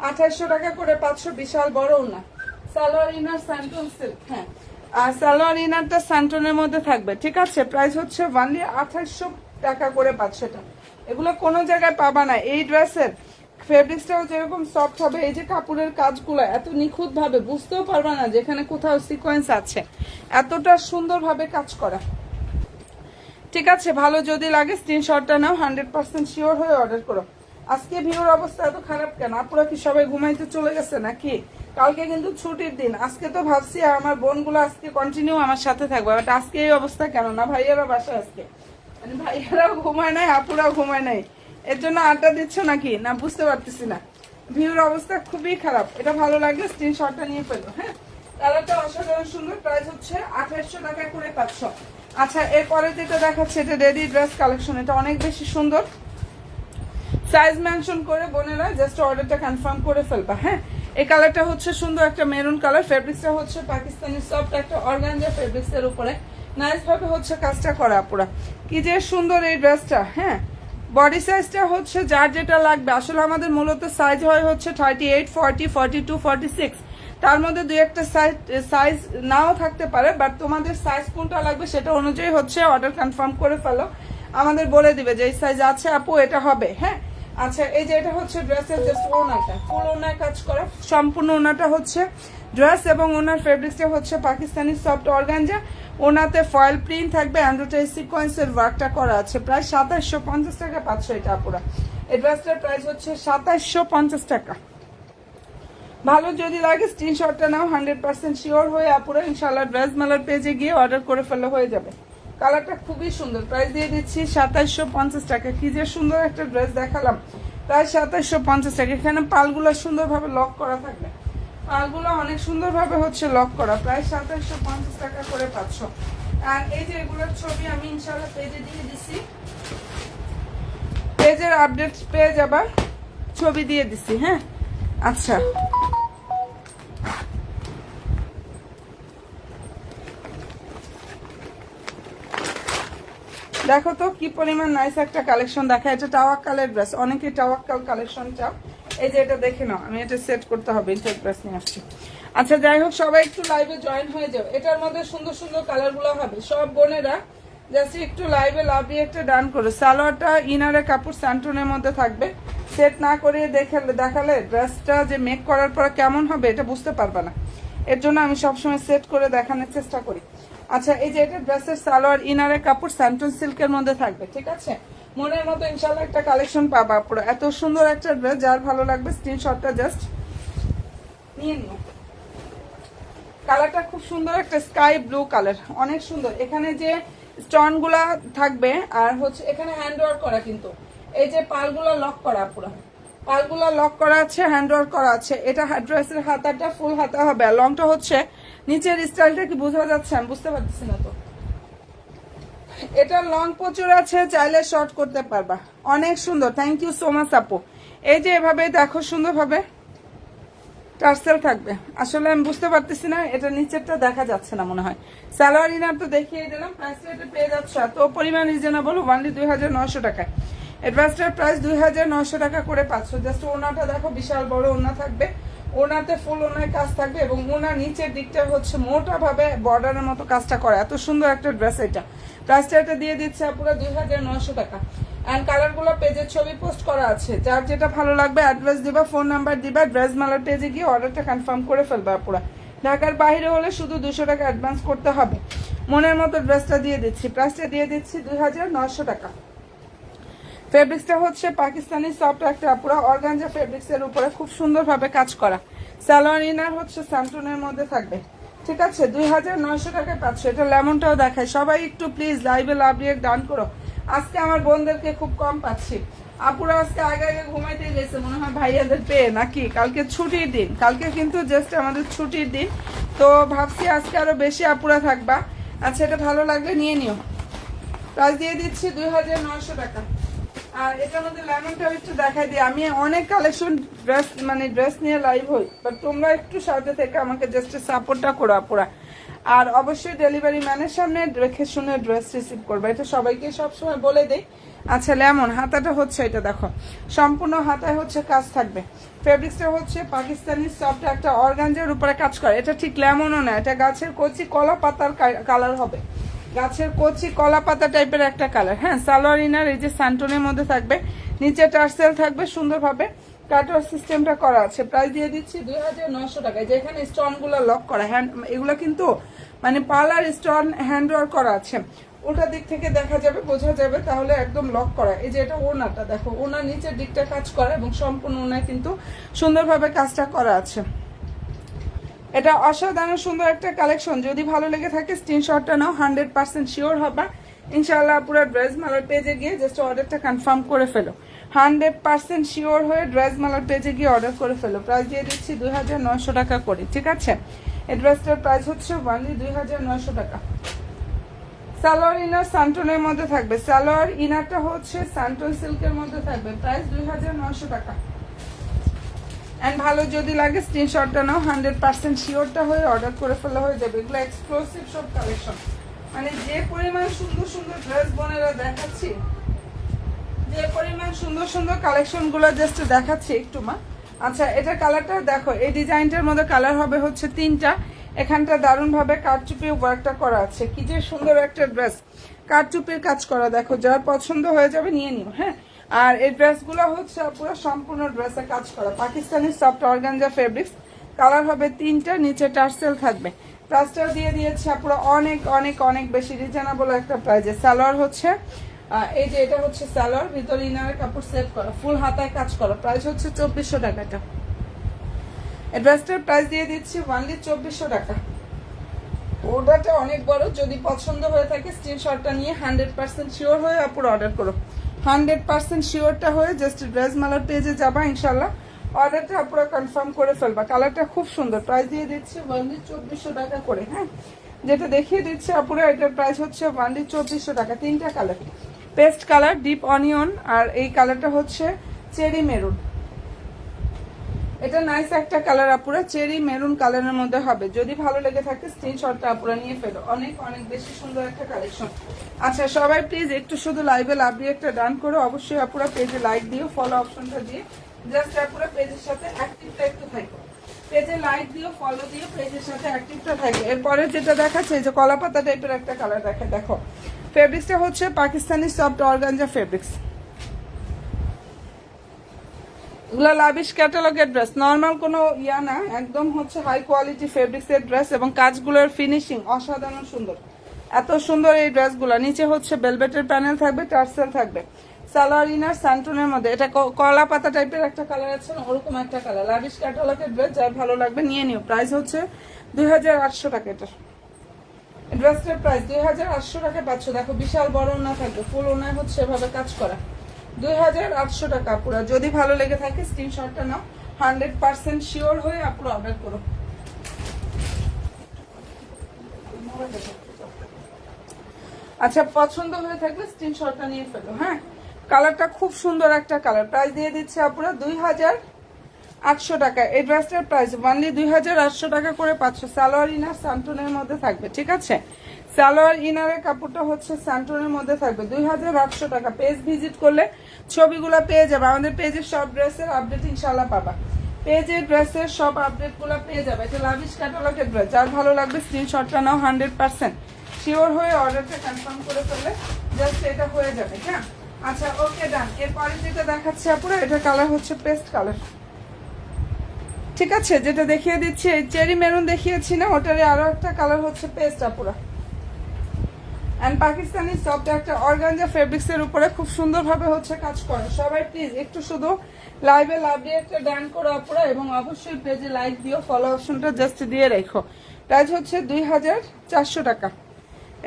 2800 টাকা করে 500, বিশাল বড় না। Salwar inner santoon silk. হ্যাঁ, আর সালোয়ার ইনারটা স্যান্টনের মধ্যে থাকবে। ঠিক আছে, প্রাইস হচ্ছে অনলি 2800 টাকা করে 500টা। এগুলো কোনো জায়গায় পাবা না। এই ড্রেসের ফেব্রিক্সটাও যেরকম সফট হবে, এই যে কাপড়ের কাজগুলো এত নিখুঁত ভাবে বুঝতেও পারবা না যেখানে কোথাও সিকোয়েন্স আছে, এতটা সুন্দরভাবে কাজ করা। ঠিক আছে, ভালো যদি লাগে স্ক্রিনশটটা নাও, 100% শিওর হয়ে অর্ডার করো। আজকে ভিউর অবস্থা এত খারাপ কেন? আপুরা কি সবাই ঘুমাইতে চলে গেছে নাকি? কালকে কিন্তু ছুটির দিন, আজকে তো ভাবছি আমার বোনগুলো আজকে কন্টিনিউ আমার সাথে থাকবে, বাট আজকে এই অবস্থা কেন? না ভাইয়ারা বাসায় আজকে, মানে ভাইয়ারাও ঘুমায় নাই, আপুরাও ঘুমায় নাই, এর জন্য আড্ডা দিচ্ছ নাকি না বুঝতে পারতেছি না। ভিউর অবস্থা খুবই খারাপ। এটা ভালো লাগলে স্ক্রিনশটটা নিয়ে ফেলো। হ্যাঁ, কালারটা অসাধারণ সুন্দর, প্রাইস হচ্ছে 2800 টাকা করে 500। আচ্ছা, এরপরে যেটা দেখাচ্ছে এটা রেডি ড্রেস কালেকশন, এটা অনেক বেশি সুন্দর। সাইজ মেনশন করে বোনেরা জাস্ট অর্ডারটা কনফার্ম করে ফেলবা। হ্যাঁ, এই কালারটা হচ্ছে সুন্দর একটা মেরুন কালার, ফেব্রিক্সটা হচ্ছে পাকিস্তানি সফট একটা অর্গানজা ফেব্রিক্সের উপরে নাইস ভাবে হচ্ছে কাজটা করা পুরা। কি যে সুন্দর এই ড্রেসটা। হ্যাঁ, বডি সাইজটা হচ্ছে যার যেটা লাগবে, আসলে আমাদের মূলত সাইজ হয় হচ্ছে 38, 40, 42, 46, তার মধ্যে দুই একটা সাইজ নাও থাকতে পারে, বাট তোমাদের সাইজ কোনটা লাগবে সেটা অনুযায়ী হচ্ছে অর্ডার কনফার্ম করে ফেলো, আমাদের বলে দিবে যে এই সাইজ আছে আপু এটা হবে। হ্যাঁ, আচ্ছা, এই যে এটা হচ্ছে ড্রেসের জাস্ট ওনাটা, ফুল ওনায় কাজ করা, সম্পূর্ণ ওনাটা হচ্ছে ড্রেস এবং ওনার ফেব্রিক্সটা হচ্ছে পাকিস্তানি সফট অর্গানজা, ওনাতে ফয়েল প্রিন্ট থাকবে, অ্যান্ড্রোটাই সিকোয়েন্সের ওয়ার্কটা করা আছে। প্রায় 2750 টাকা 500 এটা আপুরা। এই ড্রেসটার প্রাইস হচ্ছে 2750 টাকা। ভালো যদি লাগে স্ক্রিনশটটা নাও, 100% শিওর হয়ে আপুরা ইনশাআল্লাহ ড্রেস মেলার পেজে গিয়ে অর্ডার করে ফেলে হয়ে যাবে। কালারটা খুবই সুন্দর, প্রাইস দিয়ে দিচ্ছি 2750 টাকা। কি যে সুন্দর একটা ড্রেস দেখালাম, প্রায় 2750 টাকা। এখানে পালগুলো সুন্দরভাবে লক করা থাকবে, পালগুলো অনেক সুন্দরভাবে হচ্ছে লক করা, প্রায় 2750 টাকা করে 500। আর এই যে এগুলোর ছবি আমি ইনশাআল্লাহ পেজে দিয়ে দিছি, পেজের আপডেট পেয়ে যাবা, ছবি দিয়ে দিছি। হ্যাঁ, আচ্ছা, দেখো তো কি পরিমাণ নাইস একটা কালেকশন দেখা। এটা টাওয়াক্কালের ড্রেস, অনেকে টাওয়াক্কাল কালেকশন চাও। এই যে এটা দেখে নাও, আমি এটা সেট করতে হবে, ইনটেক ড্রেস নিয়ে আসছি। আচ্ছা, যাই হোক, সবাই একটু লাইভে জয়েন হয়ে যাও। এটার মধ্যে সুন্দর সুন্দর কালারগুলো হবে, সব বোনেরা জাস্ট একটু লাইভে লাভলি একটা ডান করে। সালোয়ারটা ইনারে কাপড় স্যান্টনের মধ্যে থাকবে, সেট না করে দেখালে ড্রেসটা যে মেক করার পর কেমন হবে এটা বুঝতে পারবে না, এর জন্য আমি সবসময় সেট করে দেখানোর চেষ্টা করি। আচ্ছা, এই যে এটা ড্রেসের সালোয়ার ইনারে কাপড় স্যান্টন সিল্কের মধ্যে থাকবে। ঠিক আছে, মনের মতো ইনশাল্লাহ একটা কালেকশন পাবা পুরো। এত সুন্দর একটা ড্রেস, যার ভালো লাগবে স্ক্রিনশটটা জাস্ট নিয়ে নিও। কালারটা খুব সুন্দর একটা স্কাই ব্লু কালার, অনেক সুন্দর। এখানে যে স্টোন গুলা থাকবে আর হচ্ছে এখানে হ্যান্ড ওয়ার্ক করা, কিন্তু এই যে পালগুলো লক করা, পুরো পালগুলো লক করা আছে, হ্যান্ড ওয়ার্ক করা আছে। এটা ড্রেসের হাতাটা ফুল হাতা হবে, আর লংটা হচ্ছে নিচের স্টাইলটা কি বোঝা যাচ্ছে? আমি বুঝতে পারতেছি না তো। এটা লং প্রচুর আছে, চাইলে শর্ট করতে পারবা, অনেক সুন্দর। থ্যাংক ইউ সো মাচ আপু। এই যে এভাবে দেখো সুন্দরভাবে টার্সেল থাকবে, আসলে আমি বুঝতে পারতেছি না, এটা নিচেরটা দেখা যাচ্ছে না মনে হয়। সালোয়ার ইনার তো দেখিয়ে দিলাম, প্রাইসটা এটা পেয়ে যাচ্ছে এত পরিমাণ রিজনেবল, অনলি 2900 টাকায়। অ্যাডভান্সটার প্রাইস 2900 টাকা করে 500। জাস্ট ওনাটা দেখো, বিশাল বড় ওনা থাকবে, ওনাতে ফুল ওনার কাজ থাকবে এবং ওনার নিচের দিকটা হচ্ছে মোটা ভাবে বর্ডারের মতো কাজটা করা। এত সুন্দর একটা ড্রেস, এটা প্রাইসটা এটা দিয়ে দিচ্ছে পুরো 2900 টাকা। অ্যান্ড কালারগুলো পেজের ছবি পোস্ট করা আছে, যার যেটা ভালো লাগবে অ্যাড্রেস দিবা, ফোন নাম্বার দিবা, ড্রেস মালার পেজে গিয়ে অর্ডারটা কনফার্ম করে ফেলবা আপুরা। ঢাকার বাইরে হলে শুধু 200 টাকা অ্যাডভান্স করতে হবে। মনের মতো ড্রেসটা দিয়ে দিচ্ছি, প্রাইসটা দিয়ে দিচ্ছি 2900 টাকা। ফেব্রিক্সটা হচ্ছে পাকিস্তানি সফট একটা আপুরা অর্গানজা ফেব্রিক্সের উপরে খুব সুন্দরভাবে কাজ করা। সালোয়ার ইনার হচ্ছে স্যান্টনের মধ্যে থাকবে, ঠিক আছে। 2900 টাকায় পাচ্ছ। এটা লেমনটাও দেখায়, সবাই একটু প্লিজ লাইভে লাভ রিয়েক্ট ডান করো। আজকে আমার বোনদেরকে খুব কম পাচ্ছি, আপুরা আজকে আগে আগে ঘুমাইতে গেছে মনে হয় ভাইয়াদের পেয়ে নাকি। কালকে ছুটির দিন, কালকে কিন্তু জাস্ট আমাদের ছুটির দিন, তো ভাবছি আজকে আরো বেশি আপুরা থাকবা। আচ্ছা, এটা ভালো লাগলে নিয়ে নিও। প্রাইস দিয়ে দিচ্ছি 2900 টাকা। আর এটার মধ্যে লেমনটাও একটু দেখাই দিই। আমি অনেক কালেকশন ড্রেস নিয়ে লাইভ হই, বাট তোমরা একটু সাথে থেকে আমাকে জাস্ট সাপোর্টটা করো আপুরা। আর অবশ্যই ডেলিভারি ম্যানের সামনে রেখে শুনে ড্রেস রিসিভ করবে, এটা সবাইকে সবসময় বলে দেই। আচ্ছা, লেমন হাতাটা হচ্ছে এটা দেখো, সম্পূর্ণ হাতায় হচ্ছে কাজ থাকবে। ফেব্রিক্সটা হচ্ছে পাকিস্তানি সফট একটা অর্গানজার উপরে কাজ করে। এটা ঠিক লেমনও না, এটা গাছের কচি কলা পাতার কালার হবে, গাছের কচি কলা পাতা টাইপের একটা কালার। হ্যাঁ, সালোয়ার ইনার এই যে স্যান্টনের মধ্যে থাকবে, নিচে টার্সেল থাকবে, সুন্দরভাবে কাটওয়ার সিস্টেমটা করা আছে। প্রাইস দিয়ে দিচ্ছি 2900 টাকায়। যেখানে স্টোনগুলো লক করা, হ্যান্ড এগুলো কিন্তু পার্লার স্টোন হ্যান্ড ওয়ার্ক করা আছে, ওটা দিক থেকে দেখা যাবে, বোঝা যাবে, তাহলে একদম লক করা। এই যে এটা ওনাটা দেখো, ওনার নিচের দিকটা কাজ করা এবং সম্পূর্ণ ওনায় কিন্তু সুন্দরভাবে কাজটা করা আছে। এটা অসাধারণ সুন্দর একটা কালেকশন। যদি ভালো লেগে থাকে স্ক্রিনশটটা নাও, 100% শিওর হবা ইনশাআল্লাহ। পুরো ড্রেস মালার পেজে গিয়ে জাস্ট অর্ডারটা কনফার্ম করে ফেলো, 100% শিওর হয়ে ড্রেস মালার পেজে গিয়ে অর্ডার করে ফেলো। প্রাইস দিয়ে দিচ্ছি 2900 টাকা করে, ঠিক আছে। এই ড্রেসটার প্রাইস হচ্ছে অনলি 2900 টাকা। সালোয়ার ইনার স্যান্টনের মধ্যে থাকবে, সালোয়ার ইনারটা হচ্ছে স্যান্টন সিল্কের মধ্যে থাকবে, প্রাইস 2900 টাকা। এন্ড ভালো যদি লাগে স্ক্রিনশটটা নাও, 100% শিওরটা হয়ে অর্ডার করে ফেলা হয়ে যাবে। এগুলো এক্সক্লুসিভ সব কালেকশন, যে পরিমাণ সুন্দর সুন্দর ড্রেস বোনেরা দেখাচ্ছি, যে পরিমাণ সুন্দর সুন্দর কালেকশন গুলো জাস্ট দেখাচ্ছি একটু মা। আচ্ছা, এটা কালারটা দেখো, এই ডিজাইনটার মধ্যে কালার হবে হচ্ছে 3টা। এখানটা দারুণ ভাবে কারচুপি ওয়ার্কটা করা আছে, কি যে সুন্দর একটা ড্রেস, কারচুপির কাজ করা। দেখো, যার পছন্দ হয়ে যাবে নিয়ে নিও। হ্যাঁ, আর এই ড্রেসগুলো হচ্ছে পুরো সম্পূর্ণ ড্রেসে কাজ করা, Pakistani soft organza fabrics. Colour হবে 3টা, নিচে টার্সেল থাকবে। প্রাইসটাও দিয়ে দিয়েছে পুরো অনেক অনেক অনেক বেশি রিজনেবল একটা প্রাইজে। সালোয়ার হচ্ছে এই যে এটা হচ্ছে সালোয়ার, ভিতরে ইনারের কাপড় সেট করা, ফুল হাতায় কাজ করা। প্রাইস হচ্ছে 2400 টাকাটা। এই ড্রেসটার প্রাইস দিয়ে দিচ্ছি অনলি 2400 টাকা। অর্ডারটা অনেক বড়, যদি পছন্দ হয়ে থাকে স্ক্রিনশটটা নিয়ে 100% শিওর হয়ে আপুর অর্ডার করো। 100% শিওরটা হয়ে জাস্ট ড্রেস মালার পেজে যাবা, ইনশাল্লাহ অর্ডারটা আপুরা কনফার্ম করে ফেলবা। কালারটা খুব সুন্দর, প্রাইস দিয়ে দিচ্ছি অনলি 2400 টাকা করে। হ্যাঁ, যেটা দেখিয়ে দিচ্ছে আপুরা, এটার প্রাইস হচ্ছে অনলি 2400 টাকা। 3টা colour, paste colour, deep onion, আর এই কালারটা হচ্ছে চেরি মেরুন। এটা নাইস একটা কালার আপুরা, চেরি মেরুন কালারের মধ্যে হবে। যদি ভালো লেগে থাকে স্ক্রিনশটটা আপুরা নিয়ে ফেলো, অনেক অনেক বেশি সুন্দর একটা কালেকশন। আচ্ছা, সবাই প্লিজ একটু শুধু লাইভে লাভ দিয়ে একটা ডান করো। অবশ্যই আপুরা পেজে লাইক দিও, ফলো অপশনটা দিয়ে জাস্ট আপুরা পেজের সাথে অ্যাক্টিভটা একটু থাকো, পেজে লাইক দিও, ফলো দিও, পেজের সাথে অ্যাক্টিভটা থাকো। এরপরে যেটা দেখাচ্ছে যে কলা পাতা টাইপের একটা কালার দেখে, দেখো ফেব্রিক্সটা হচ্ছে পাকিস্তানি সফট অর্গানজা ফেব্রিক্স। এগুলো লাভিশ ক্যাটালগের ড্রেস, নর্মাল কোনো ইয়া না, একদম হচ্ছে হাই কোয়ালিটি ফেব্রিক্সের ড্রেস এবং কাজগুলোর ফিনিশিং অসাধারণ সুন্দর। এত সুন্দর এই ড্রেসগুলো। নিচে হচ্ছে বেলভেটের প্যানেল থাকবে, টার্সেল থাকবে, সালোয়ার ইনার স্যান্টনের মধ্যে। এটা কলা পাতা টাইপের একটা কালার আছে না, ওরকম একটা কালার। লাভিশ ক্যাটালগের ড্রেস, যার ভালো লাগবে নিয়ে নিও। প্রাইস হচ্ছে 2800 টাকা। এটার ড্রেসটার প্রাইস 2800 টাকায় পাচ্ছ। দেখো, বিশাল বড় ওনা থাকবে, ফুল ওনায় হচ্ছে এভাবে কাজ করা, 2800 টাকা পুরো। যদি ভালো লেগে থাকে স্ক্রিনশটটা নাও, 100% শিওর হয়ে আপুরা অর্ডার করো। আচ্ছা, পছন্দ হয়ে থাকলে স্ক্রিনশটটা নিয়ে ফেলো। হ্যাঁ, কালারটা খুব সুন্দর একটা কালার। প্রাইস দিয়ে দিচ্ছে আপুরা 2800 টাকা। এই ড্রেসটার প্রাইস অনলি 2800 টাকা করে পাচ্ছ। সালোয়ার ইনার স্যান্টনের মধ্যে থাকবে, ঠিক আছে। সালোয়ার ইনারের কাপড়টা হচ্ছে স্যান্টনের মধ্যে থাকবে, 2800 টাকা। পেজ ভিজিট করলে ছবিগুলো পেয়ে যাবে। আমাদের পেজের সব ড্রেসের আপডেট ইনশাল্লাহ পাবা, পেজের ড্রেসের সব আপডেটগুলো পেয়ে যাবে। এটা লাভিশ ক্যাটালগের ড্রেস, যার ভালো লাগবে স্ক্রিনশটটা নাও, 100% শিওর হয়ে অর্ডারটা কনফার্ম করে ফেললে জাস্ট এটা হয়ে যাবে। হ্যাঁ, আচ্ছা ওকে ডান। এরপরে যেটা দেখাচ্ছি আপুরা, এটা কালার হচ্ছে পেস্ট কালার, ঠিক আছে? যেটা দেখিয়ে দিচ্ছি এই চেরি মেরুন দেখিয়েছি না, ওটারই আরো একটা কালার হচ্ছে পেস্ট আপুরা। এন্ড পাকিস্তানি সফট একটা অর্গানজা ফেব্রিক্স এর উপরে খুব সুন্দরভাবে হচ্ছে কাজ করে। সবাই প্লিজ একটু শুধু লাইভে লাভ দিয়ে একটা ডান করো আপুরা, এবং অবশ্যই পেজে লাইক দিও, ফলো অপশনটা জাস্ট দিয়ে রেখো। প্রাইস হচ্ছে 2400 টাকা।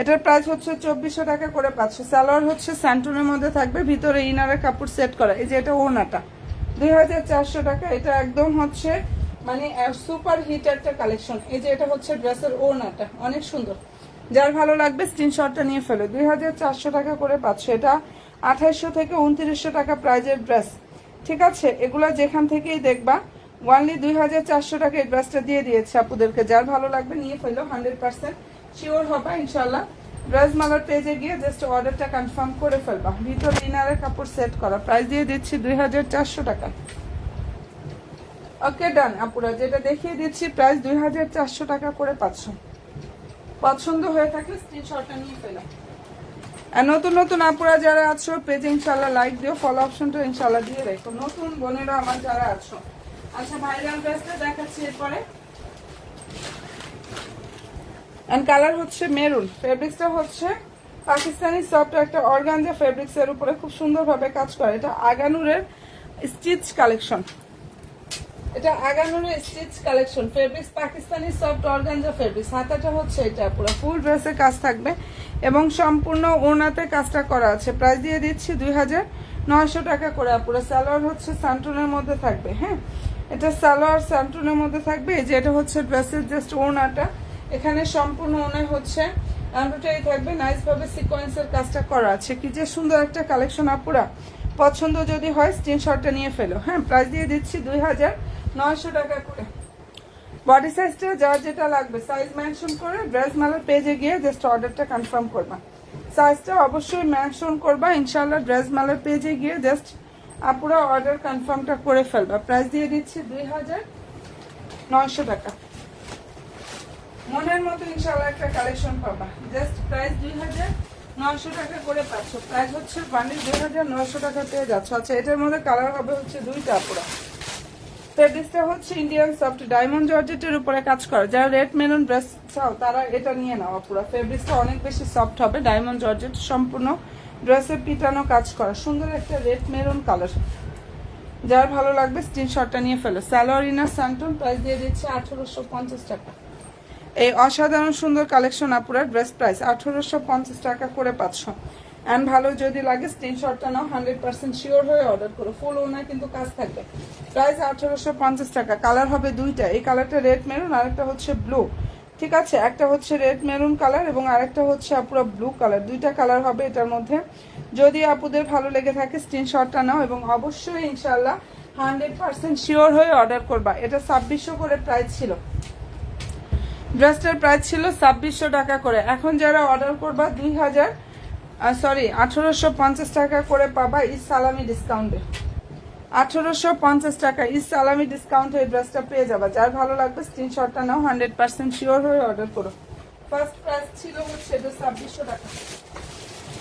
এটার প্রাইস হচ্ছে 2400 টাকা করে পাচ্ছ। সালোয়ার হচ্ছে স্যান্টনের মধ্যে থাকবে, ভিতরে ইনারের কাপড় সেট করা। এই যে এটা ওড়নাটা 2400 টাকা। এটা একদম হচ্ছে মানে সুপার হিট একটা কালেকশন। এই যে এটা হচ্ছে ড্রেসের ওড়নাটা, অনেক সুন্দর। যার ভালো লাগবে স্ক্রিনশটটা নিয়ে ফেলো। 2400 টাকা করে পাচ্ছ। এটা 2800 থেকে 2900 টাকা প্রাইজের ড্রেস, ঠিক আছে? এগুলা যেখান থেকেই দেখবা ওয়ানলি 2400 টাকা এই ড্রেসটা দিয়ে দিয়েছে আপুদেরকে। যার ভালো লাগবে নিয়ে ফেলো, 100% শিওর হবে ইনশাল্লাহ। ড্রেস মালার পেজে গিয়ে জাস্ট অর্ডারটা কনফার্ম করে ফেলবা। ভিতর ইনারের কাপড় সেট করা, প্রাইস দিয়ে দিচ্ছি 2400 টাকা। ওকে ডান আপুরা, যেটা দেখিয়ে দিচ্ছি প্রাইস 2400 টাকা করে পাচ্ছ। পছন্দ হয়ে থাকলে স্ক্রিনশটটা নিয়ে ফেলো। আর নতুন নতুন আপুরা যারা আছো পেজে ইনশাল্লাহ লাইক দিও, ফলো অপশনটা ইনশাল্লাহ দিয়ে রেখো। নতুন বোনেরা আমার যারা আছো। আচ্ছা ভাইরাল ড্রেসটা দেখাচ্ছি এরপরে। এন্ড কালার হচ্ছে মেরুন, ফেব্রিক্সটা হচ্ছে পাকিস্তানি সফট একটা অর্গানজা ফেব্রিক্স এর উপরে খুব সুন্দরভাবে কাজ করে। এটা আগানুরের স্টিচ কালেকশন, এটা আগানুরের stitch collection. Fabrics Pakistani soft organza fabrics. হাতাটা হচ্ছে এটা পুরো ফুল ড্রেসে কাজ থাকবে এবং সম্পূর্ণ ওড়নাতে কাজটা করা আছে। প্রাইস দিয়ে দিচ্ছি 2900 টাকা করে। পুরো সালোয়ার হচ্ছে স্যান্টনের মধ্যে থাকবে। হ্যাঁ, এটা সালোয়ার স্যান্টনের মধ্যে থাকবে। এই যে এটা হচ্ছে ড্রেসের জাস্ট ওড়নাটা, এখানে সম্পূর্ণ ওড়নায় হচ্ছে এমব্রয়ডারি থাকবে, নাইস ভাবে সিকোয়েন্সের কাজটা করা আছে। কি যে সুন্দর একটা কালেকশন আপুরা। পছন্দ যদি হয় স্ক্রিনশটটা নিয়ে ফেলো। হ্যাঁ, প্রাইস দিয়ে দিচ্ছি 2900 টাকা করে। বডি সাইজটা যার যেটা লাগবে সাইজ মেনশন করে ড্রেস মালার পেজে গিয়ে জাস্ট অর্ডারটা কনফার্ম করবা। সাইজটা অবশ্যই মেনশন করবা ইনশাআল্লাহ। ড্রেস মালার পেজে গিয়ে জাস্ট আপুরা অর্ডার কনফার্মটা করে ফেলবা। প্রাইস দিয়ে দিচ্ছি 2900 টাকা। মনের মতো ইনশাআল্লাহ একটা কালেকশন পাবা। জাস্ট প্রাইস 2900 টাকা করে পাচ্ছ। প্রাইস হচ্ছে বান্ডিল 2900 টাকা পেয়ে যাচ্ছ। আচ্ছা, এটার মধ্যে কালার হবে হচ্ছে দুইটা আপুরা। ফেব্রিক্সটা হচ্ছে ইন্ডিয়ান সফট ডায়মন্ড জর্জেটের উপরে কাজ করে। যারা রেড মেরুন ড্রেস চাও তারা এটা নিয়ে নাও পুরো। ফেব্রিক্সটা অনেক বেশি সফট হবে, ডায়মন্ড জর্জেট সম্পূর্ণ ড্রেসে পিটানো কাজ করা। সুন্দর একটা রেড মেরুন কালার। যার ভালো লাগবে স্ক্রিনশটটা নিয়ে ফেলো। সালোয়ার ইনার স্যান্টন, প্রাইস দিয়ে দিচ্ছে 1850 টাকা। এই অসাধারণ সুন্দর কালেকশন আপুরা ড্রেস প্রাইস 1850 টাকা করে পাচ্ছ। অ্যান্ড ভালো যদি লাগে স্ক্রিনশটটা নাও, 100% শিওর হয়ে অর্ডার করো। ফুল ওনার কিন্তু কাজ থাকবে। প্রাইস 1850 টাকা। কালার হবে দুইটা, এই কালারটা রেড মেরুন, আরেকটা হচ্ছে ব্লু, ঠিক আছে? একটা হচ্ছে রেড মেরুন কালার এবং আরেকটা হচ্ছে আপুরা ব্লু কালার। দুইটা কালার হবে এটার মধ্যে। যদি আপুদের ভালো লেগে থাকে স্ক্রিনশটটা নাও এবং অবশ্যই ইনশাল্লাহ 100% শিওর হয়ে অর্ডার করবা। এটা 2600 করে প্রাইস ছিল, ড্রেসটার প্রাইস ছিল 2600 টাকা করে। এখন যারা অর্ডার করবা 1850 টাকা করে পাবা ঈদ সালামি ডিসকাউন্টে। 1850 টাকা ঈদ সালামি ডিসকাউন্টে এই ড্রেসটা পেয়ে যাবা। যার ভালো লাগবে স্ক্রিনশটটা নাও, 100% শিওর হয়ে অর্ডার করো। ফার্স্ট প্রাইস ছিল হচ্ছে এটা 2600 টাকা,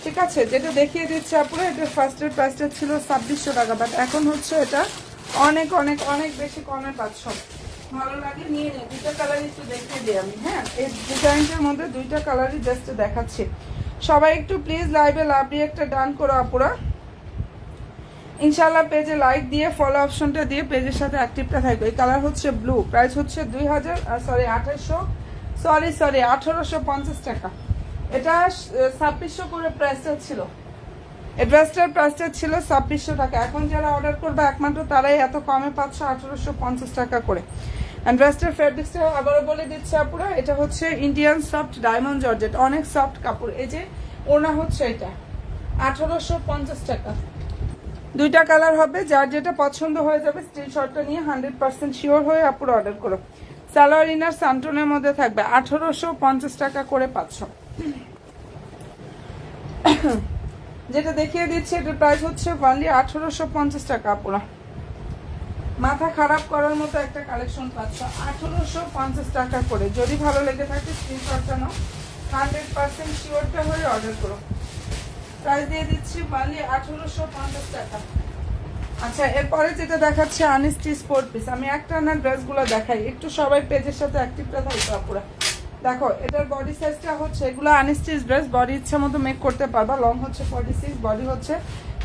ঠিক আছে? যেটা দেখিয়ে দিচ্ছে আপুরা, এটা ফার্স্টের প্রাইসটা ছিল 2600 টাকা, বাট এখন হচ্ছে এটা অনেক অনেক অনেক বেশি কমে পাচ্ছ। ভালো লাগে নিয়ে নে। দুইটা কালার একটু দেখিয়ে দিই আমি। হ্যাঁ, এই ডিজাইনটার মধ্যে দুইটা কালারই জাস্ট দেখাচ্ছি। সবাই একটু প্লিজ লাইভে লাভ দিয়ে একটা ডান করো আপুরা ইনশাল্লাহ। পেজে লাইক দিয়ে ফলো অপশনটা দিয়ে পেজের সাথে অ্যাক্টিভটা থাকবে। এই কালার হচ্ছে ব্লু, প্রাইস হচ্ছে 1850 টাকা। এটা 2600 করে প্রাইসটা ছিল। এই ড্রেসটার প্রাইসটা ছিল 2600 টাকা। এখন যারা অর্ডার করবে একমাত্র তারাই এত কমে পাচ্ছ 1850 টাকা করে। ড্রেসটার ফেব্রিক্সটা আবারও বলে দিচ্ছে আপুরা, এটা হচ্ছে ইন্ডিয়ান সফট ডায়মন্ড জর্জেট, অনেক সফট কাপড়। এই যে ওনা হচ্ছে এটা 1850 টাকা। দুইটা কালার হবে, যার যেটা পছন্দ হয়ে যাবে স্ক্রিনশটটা নিয়ে 100% শিওর হয়ে আপুরা অর্ডার করো। সালোয়ার ইনার সান্টনের মধ্যে থাকবে, 1850 টাকা করে পাচ্ছ। যেটা দেখিয়ে দিচ্ছে এটার প্রাইস হচ্ছে অনলি 1850 টাকা আপুরা। মাথা খারাপ করার মতো একটা কালেকশন পাচ্ছ 1850 টাকা করে। যদি ভালো লেগে থাকে স্ক্রিনশটটা নাও, 100% শিওরটা হয়ে অর্ডার করো। প্রাইস দিয়ে দিচ্ছি মালি 1850 টাকা। আচ্ছা, এরপরে যেটা দেখাচ্ছে আনস্টিচ 4 পিস। আমি একটা না ড্রেসগুলো দেখাই, একটু সবাই পেজের সাথে অ্যাক্টিভটা থাকবে আপুরা। দেখো, এটার বডি সাইজটা হচ্ছে, এগুলো আনস্টিচ ড্রেস, বডি ইচ্ছা মতো মেক করতে পারবা। লং হচ্ছে 46, বডি হচ্ছে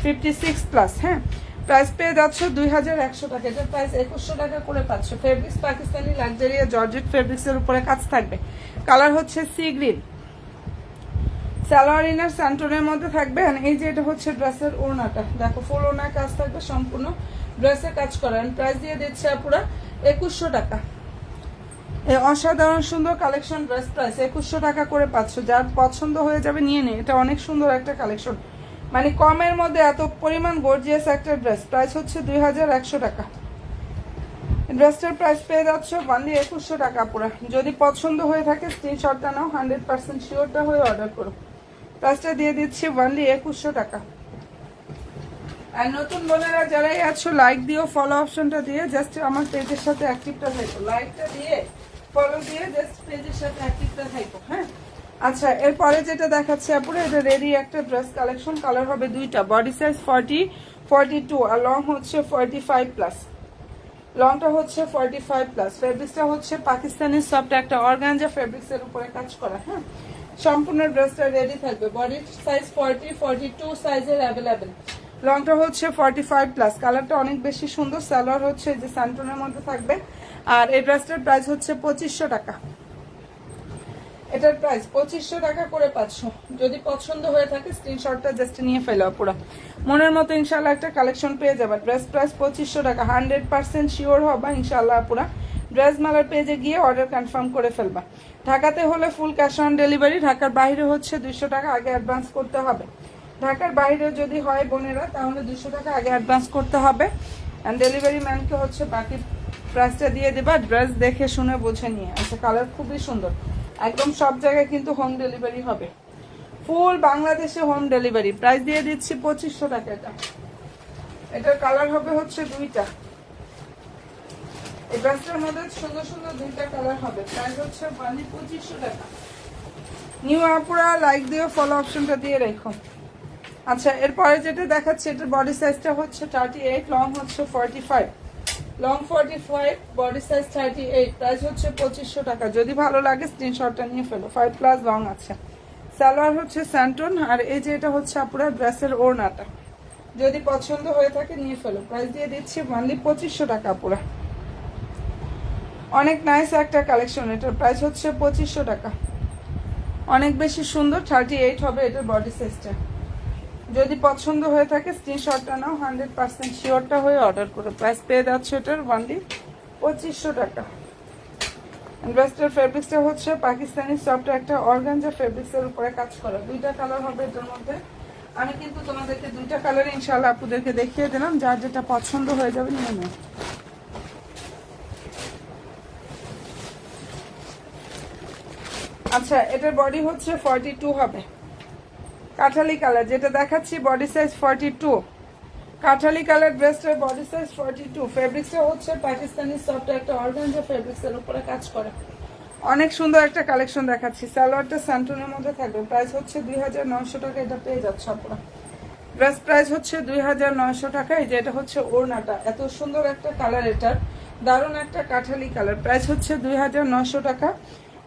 56 প্লাস। হ্যাঁ, প্রাইস পেয়ে যাচ্ছ 2100 টাকা। এটার প্রাইস 2100 টাকা করে পাচ্ছ। ফেব্রিক্স পাকিস্তানি লাক্সারিয়া জর্জেট ফেব্রিক্সের উপরে কাজ থাকবে। কালার হচ্ছে সি গ্রিন, সালোয়ার ইনার স্যান্টনের মধ্যে থাকবে। আর এই যে এটা হচ্ছে ড্রেসের ওড়নাটা, দেখো ফুল ওড়নার কাজ থাকবে, সম্পূর্ণ ড্রেসে কাজ করেন। প্রাইস দিয়ে দিচ্ছে আপুরা 2100 টাকা। এই অসাধারণ সুন্দর কালেকশন ড্রেস প্রাইস 2100 টাকা করে পাচ্ছ। যার পছন্দ হয়ে যাবে নিয়ে নে, এটা অনেক সুন্দর একটা কালেকশন, মানে কমের মধ্যে এত পরিমাণ গর্জিয়াস একটা ড্রেস। প্রাইস হচ্ছে 2100 টাকা। ড্রেসটার প্রাইস পেয়ে যাচ্ছ অনলি 2100 টাকা পুরো। যদি পছন্দ হয়ে থাকে স্ক্রিনশটটা নাও, 100% শিওরটা হয়ে অর্ডার করো। প্রাইসটা দিয়ে দিচ্ছি অনলি 2100 টাকা। আর নতুন বোনেরা যারাই আছো, লাইক দিও, ফলো অপশনটা দিয়ে জাস্ট আমার পেজের সাথে অ্যাক্টিভটা থাকো। লাইকটা দিয়ে ফলো দিয়ে জাস্ট পেজের সাথে অ্যাক্টিভটা থাকো। হ্যাঁ, আচ্ছা, এরপরে যেটা দেখাচ্ছে আপুরে, এটা রেডি একটা ড্রেস কালেকশন। কালার হবে দুইটা, বডি সাইজ 40, 42 আর লং হচ্ছে 45 প্লাস। লংটা হচ্ছে 45 প্লাস। ফেব্রিক্সটা হচ্ছে পাকিস্তানি সফট একটা অর্গানজা ফেব্রিক্সের উপরে কাজ করা। হ্যাঁ, সম্পূর্ণ ড্রেসটা রেডি থাকবে। বডি সাইজ 40, 42 সাইজের অ্যাভেলেবেল। লংটা হচ্ছে 45 প্লাস। কালারটা অনেক বেশি সুন্দর। সালোয়ার হচ্ছে যে স্যান্টনের মধ্যে থাকবে। আর এই ড্রেসটার প্রাইস হচ্ছে 2500 টাকা। এটার প্রাইস 2500 টাকা করে পাচ্ছ। যদি পছন্দ হয়ে থাকে স্ক্রিনশটটা জাস্ট নিয়ে ফেলো পুরো। মনের মতো ইনশাল্লাহ একটা কালেকশন পেয়ে যাবে। ড্রেস প্রাইস 2500 টাকা। 100% শিওর হবা ইনশাল্লাহ পুরা। ড্রেস মালার পেজে গিয়ে অর্ডার কনফার্ম করে ফেলবা। ঢাকাতে হলে ফুল ক্যাশ অন ডেলিভারি। ঢাকার বাইরে হচ্ছে 200 টাকা আগে অ্যাডভান্স করতে হবে। ঢাকার বাইরে যদি হয় বোনেরা, তাহলে 200 টাকা আগে অ্যাডভান্স করতে হবে। অ্যান্ড ডেলিভারি ম্যানকে হচ্ছে বাকি প্রাইসটা দিয়ে দেবা, ড্রেস দেখে শুনে বুঝে নিয়ে। আচ্ছা, কালার খুবই সুন্দর, একদম সব জায়গায় কিন্তু হোম ডেলিভারি হবে। ফুল বাংলাদেশে হোম ডেলিভারি। প্রাইস দিয়ে দিচ্ছি 2500 টাকা। এটার কালার হবে হচ্ছে দুইটা। এই ড্রেসটার মধ্যে সুন্দর সুন্দর দুইটা কালার হবে। প্রাইস হচ্ছে 2500 টাকা। নিউ আপুরা লাইক দিও, ফলো অপশনটা দিয়ে রেখো। আচ্ছা, এরপরে যেটা দেখাচ্ছে, এটার বডি সাইজটা হচ্ছে 38, লং হচ্ছে 45। Long 45, body size 38। প্রাইস হচ্ছে 2500 টাকা। যদি ভালো লাগে স্ক্রিনশটটা নিয়ে ফেলো। 5 প্লাস লং আছে। সালোয়ার হচ্ছে স্যান্টন। আর এই যে এটা হচ্ছে আপুরা ড্রেসের ওড়নাটা। যদি পছন্দ হয়ে থাকে নিয়ে ফেলো। প্রাইস দিয়ে দিচ্ছি অনলি 2500 টাকা আপুরা। অনেক নাইস একটা কালেকশন। এটার প্রাইস হচ্ছে 2500 টাকা। অনেক বেশি সুন্দর। 38 হবে এটার বডি সাইজটা। যদি পছন্দ হয়ে থাকে স্ক্রিনশটটা নাও, 100% শিওরটা হয়ে অর্ডার করো। প্রাইস পেয়ে যাচ্ছে এটার অনলি 2500 টাকা। ড্রেসটার ফেব্রিক্সটা হচ্ছে পাকিস্তানি সফট একটা অর্গানজা ফেব্রিক্সের উপরে কাজ করা। দুইটা কালার হবে এটার মধ্যে। আমি কিন্তু তোমাদেরকে দুইটা কালার ইনশাআল্লাহ আপুদেরকে দেখিয়ে দিলাম। যার যেটা পছন্দ হয়ে যাবে নিয়ে নেব। আচ্ছা, এটার বডি হচ্ছে 42 হবে। কাঠালি কালার যেটা দেখাচ্ছি, বডি সাইজ 42। কাঠালি কালার ড্রেসটার বডি সাইজ 42। ফেব্রিক্সটা হচ্ছে পাকিস্তানি সফট একটা অর্গানজা ফেব্রিক্সের উপরে কাজ করে। অনেক সুন্দর একটা কালেকশন দেখাচ্ছি। সালোয়ারটা স্যান্টনের মধ্যে থাকবে। প্রাইস হচ্ছে 2900 টাকা। এটা পেয়ে যাচ্ছে আপনারা। ড্রেস প্রাইস হচ্ছে 2900 টাকা। এই যে এটা হচ্ছে ওড়নাটা, এত সুন্দর একটা কালার, এটার দারুণ একটা কাঠালি কালার। প্রাইস হচ্ছে 2900 টাকা।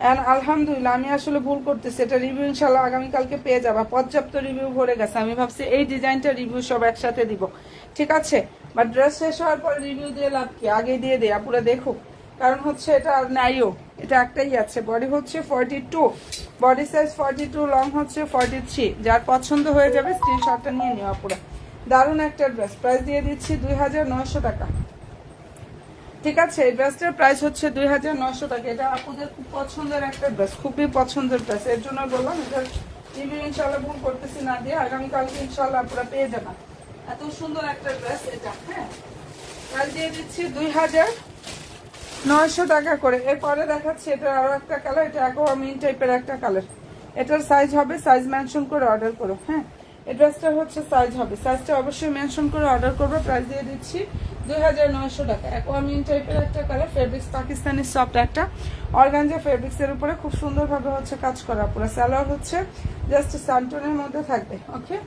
অ্যান্ড আলহামদুলিল্লাহ, আমি আসলে ভুল করতেছি, এটা রিভিউ ইনশাল্লাহ আগামীকালকে পেয়ে যাবা। পর্যাপ্ত রিভিউ ভরে গেছে। আমি ভাবছি এই ডিজাইনটা রিভিউ সব একসাথে দিব, ঠিক আছে? বাট ড্রেস শেষ হওয়ার পর রিভিউ দিয়ে লাভ কি, আগে দিয়ে দেয় আপুরা দেখুক। কারণ হচ্ছে এটা আর নাইও, এটা একটাই আছে। বডি হচ্ছে 42, বডি সাইজ 42, লং হচ্ছে 43। যার পছন্দ হয়ে যাবে স্ক্রিনশটটা নিয়ে নিও আপুরা। দারুণ একটা ড্রেস। প্রাইস দিয়ে দিচ্ছি 2900 টাকা। ঠিক আছে, এই ড্রেসটার প্রাইস হচ্ছে 2900 টাকা। এটা আপুদের খুব পছন্দের একটা ড্রেস, খুবই পছন্দের ড্রেস। এর জন্য বললাম এটার রিভিউ ইনশাল্লাহ ভুল করতেছি না দিয়ে আগামীকালকে ইনশাল্লাহ আপনারা পেয়ে যাবেন। এত সুন্দর একটা ড্রেস এটা। হ্যাঁ, প্রাইস দিয়ে দিচ্ছি 2900 টাকা করে। এরপরে দেখাচ্ছি এটা আরো একটা কালার। এটা অ্যাকোয়া মিন টাইপের একটা কালার। এটার সাইজ হবে, সাইজ মেনশন করে অর্ডার করো। হ্যাঁ, এই ড্রেসটা হচ্ছে সাইজ হবে, সাইজটা অবশ্যই মেনশন করে অর্ডার করবে। প্রাইস দিয়ে দিচ্ছি 2900 টাকা। অ্যাকোয়ামিন টাইপের একটা কালার, ফেব্রিক্স পাকিস্তানি সফট একটা অর্গানজা ফেব্রিক্সের উপরে খুব সুন্দরভাবে হচ্ছে কাজ করা। পুরো সালোয়ার হচ্ছে জাস্ট স্যান্টনের মধ্যে থাকবে, ওকে।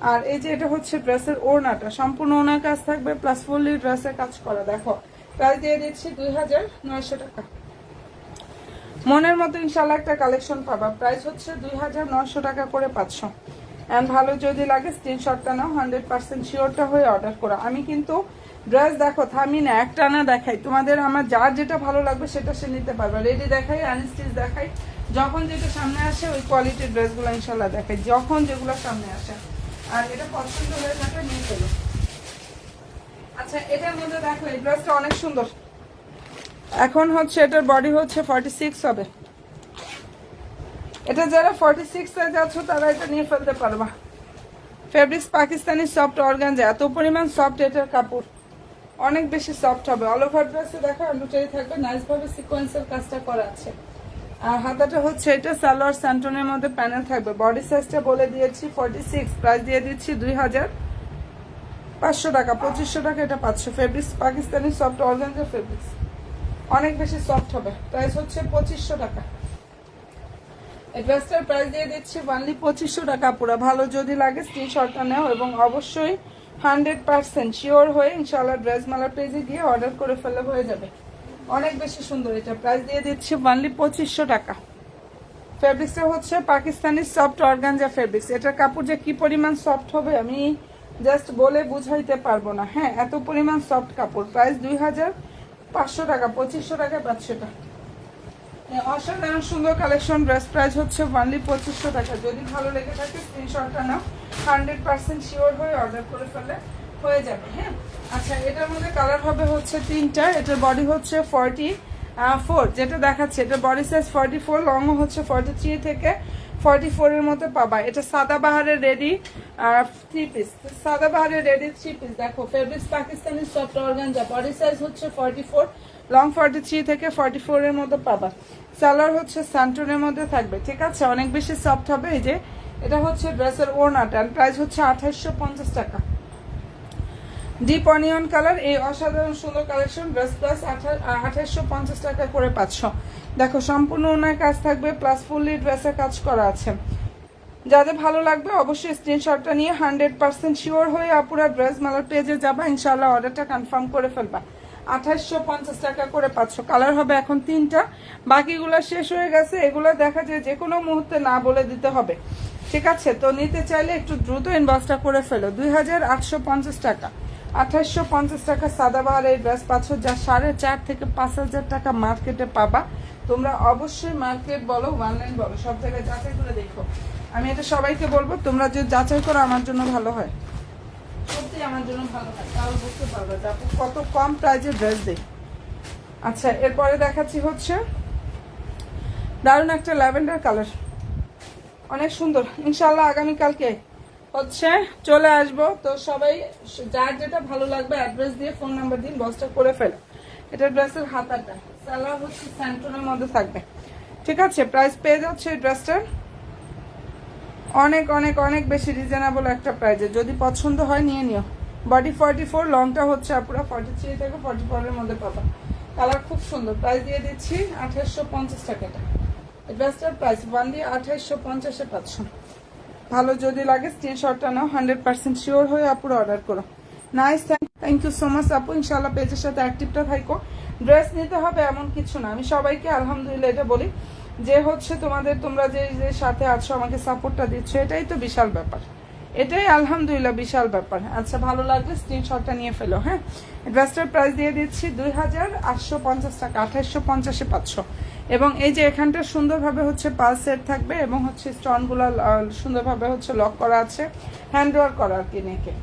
আর এই যে এটা হচ্ছে ড্রেসের ওড়নাটা, সম্পূর্ণ ওড়নার কাজ থাকবে প্লাস ফুললি ড্রেসের কাজ করা। দেখো প্রাইস দিয়ে দিচ্ছি 2900 টাকা। মনের মতো ইনশাল্লাহ একটা কালেকশন পাবা। প্রাইস হচ্ছে 2900 টাকা করে 500। অ্যান্ড ভালো যদি লাগে স্ক্রিনশটটা নাও, 100% শিওরটা হয়ে অর্ডার করো। আমি কিন্তু ড্রেস দেখো থামি না, একটা না দেখাই তোমাদের, আমার যার যেটা ভালো লাগবে সেটা সে নিতে পারবে। রেডি দেখাই, আনস্টিচ দেখাই, যখন যেটা সামনে আসে ওই কোয়ালিটির ড্রেসগুলো ইনশাল্লাহ দেখাই, যখন যেগুলো সামনে আসে। আর এটা পছন্দ হয়ে থাকলে নিয়ে ফেলো। আচ্ছা এটার মধ্যে দেখো এই ড্রেসটা অনেক সুন্দর। এখন হচ্ছে এটার বডি হচ্ছে 46 হবে। এটা যারা 46 সাইজ আছো তারা এটা নিয়ে ফেলতে পারবা। ফেব্রিক্স পাকিস্তানি সফট অর্গানজা, এত পরিমাণ সফট এটার কাপড়, অনেক বেশি সফট হবে। অল ওভার ড্রেসে দেখো লুটাই থাকবে, নাইস ভাবে সিকোয়েন্সের কাজটা করা আছে। আর হাতাটা হচ্ছে এটা সালোয়ার স্যান্টনের মধ্যে প্যানেল থাকবে। বডি সাইজটা বলে দিয়েছি 46, প্রাইস দিয়ে দিচ্ছি 2500 টাকা। 2500 টাকা এটা 500। Fabrics Pakistani soft organza fabrics, অনেক বেশি সফট হবে। প্রাইস হচ্ছে 2500 টাকা। এই ড্রেসটার প্রাইস দিয়ে দিচ্ছি অনলি 2500 টাকা। পুরো ভালো যদি লাগে স্ক্রিনশটটা নাও এবং অবশ্যই 100% শিওর হয়ে ইনশাআল্লাহ ড্রেস মালার পেজে গিয়ে অর্ডার করে ফেলে হয়ে যাবে। অনেক বেশি সুন্দর। এটা প্রাইস দিয়ে দিচ্ছি অনলি 2500 টাকা। ফেব্রিক্সটা হচ্ছে পাকিস্তানি সফট অর্গানজা ফেব্রিক্স। এটার কাপড় যে কি পরিমাণ সফট হবে আমি জাস্ট বলে বুঝাইতে পারবো না। হ্যাঁ এত পরিমাণ সফট কাপড়। প্রাইস 2500 টাকা। 2500 টাকা 500 টাকা। অসাধারণ সুন্দর কালেকশন। ড্রেস প্রাইস হচ্ছে অনলি 2500 টাকা। যদি ভালো লেগে থাকে স্ক্রিনশটটা নাও, 100% শিওর হয়ে অর্ডার করে ফেলে হয়ে যাবে। হ্যাঁ আচ্ছা এটার মধ্যে কালার হবে হচ্ছে 3টা। এটার বডি হচ্ছে 44, যেটা দেখাচ্ছে এটা বডি সাইজ 44, লংও হচ্ছে 43 থেকে 44 এর মতো পাবা। এটা সাদাবাহারের রেডি 3 পিস, সাদাবাহারের রেডি 3 পিস। দেখো fabrics Pakistani soft organza, body size হচ্ছে 44, লং 43 থেকে 44 এর মধ্যে পাবা। সালোয়ার হচ্ছে স্যান্টনের মধ্যে থাকবে, ঠিক আছে, অনেক বেশি সফট হবে। এই যে এটা হচ্ছে ড্রেসের ওড়নাটা, প্রাইস হচ্ছে 2850 টাকা। ডিপ অনিয়ন কালার, এই অসাধারণ সুন্দর কালেকশন। ড্রেস প্লাস 2850 টাকা করে 500। দেখো সম্পূর্ণ ওনার কাজ থাকবে প্লাস ফুললি ড্রেসের কাজ করা আছে। যাদের ভালো লাগবে অবশ্যই স্ক্রিনশটটা নিয়ে 100% শিওর হয়ে আপুরা ড্রেস মালার পেজে যাবা, ইনশাআল্লাহ অর্ডারটা কনফার্ম করে ফেলবা। 2850 টাকা করে 500। কালার হবে এখন 3টা, বাকিগুলো শেষ হয়ে গেছে। এগুলো দেখা যায় যে কোনো মুহূর্তে না বলে দিতে হবে, ঠিক আছে। তো নিতে চাইলে একটু দ্রুত ইনবক্সটা করে ফেলো। 2850 টাকা। 2850 টাকা সাদাবাহার এই ড্রেস পাচ্ছ, যা 4500 থেকে 5000 টাকা মার্কেটে পাবা। তোমরা অবশ্যই মার্কেট বলো অনলাইন বলো সব জায়গায় যাচাই করে দেখো। আমি এটা সবাইকে বলবো, তোমরা যদি যাচাই করো আমার জন্য ভালো হয়, সত্যি আমার জন্য ভালো হয়, তাহলে বুঝতে পারবে যে আপু কত কম প্রাইজে ড্রেস দেয়। আচ্ছা এরপরে দেখাচ্ছি হচ্ছে দারুণ একটা ল্যাভেন্ডার কালার, অনেক সুন্দর। ইনশাআল্লাহ আগামীকালকে হচ্ছে চলে আসবো। তো সবাই যার যেটা ভালো লাগবে অ্যাড্রেস দিয়ে ফোন নাম্বার দিন, বসটা করে ফেলো। এটা ড্রেসের হাতাটা, সালোয়ার হচ্ছে স্যান্টনের মধ্যে থাকবে, ঠিক আছে। প্রাইস পেয়ে যাচ্ছে এই ড্রেসটার অনেক অনেক অনেক বেশি রিজনেবল একটা প্রাইজে। যদি পছন্দ হয় নিয়ে নিও। বডি 44, লংটা হচ্ছে পুরো 43 থেকে 44 এর মধ্যে পাবা। কালার খুব সুন্দর। প্রাইস দিয়ে দিচ্ছি 2850 টাকাটা। এই ড্রেসটার প্রাইস অনলি 2850-এ 500। ভালো যদি লাগে স্ক্রিনশটটা নাও, 100% শিওর হয়ে আপুরো অর্ডার করো। Nice, thank you so much আপু। ইনশাআল্লাহ পেজের সাথে অ্যাক্টিভটা থাকো। ড্রেস নিতে হবে এমন কিছু না, আমি সবাইকে আলহামদুলিল্লাহ এটা বলি যে হচ্ছে তোমরা যে সাথে আছো আমাকে সাপোর্টটা দিচ্ছ, এটাই তো বিশাল ব্যাপার, এটাই আলহামদুলিল্লাহ বিশাল ব্যাপার। আচ্ছা ভালো লাগলে স্ক্রিনশটটা নিয়ে ফেলো। হ্যাঁ ড্রেসটার প্রাইস দিয়ে দিচ্ছি 2850 টাকা। 2850-এ 500। এবং এই যে এখানটা সুন্দরভাবে হচ্ছে পাল সেট থাকবে এবং হচ্ছে স্টোনগুলো সুন্দরভাবে হচ্ছে লক করা আছে, হ্যান্ড ওয়ার্ক করা আর কি নেকে,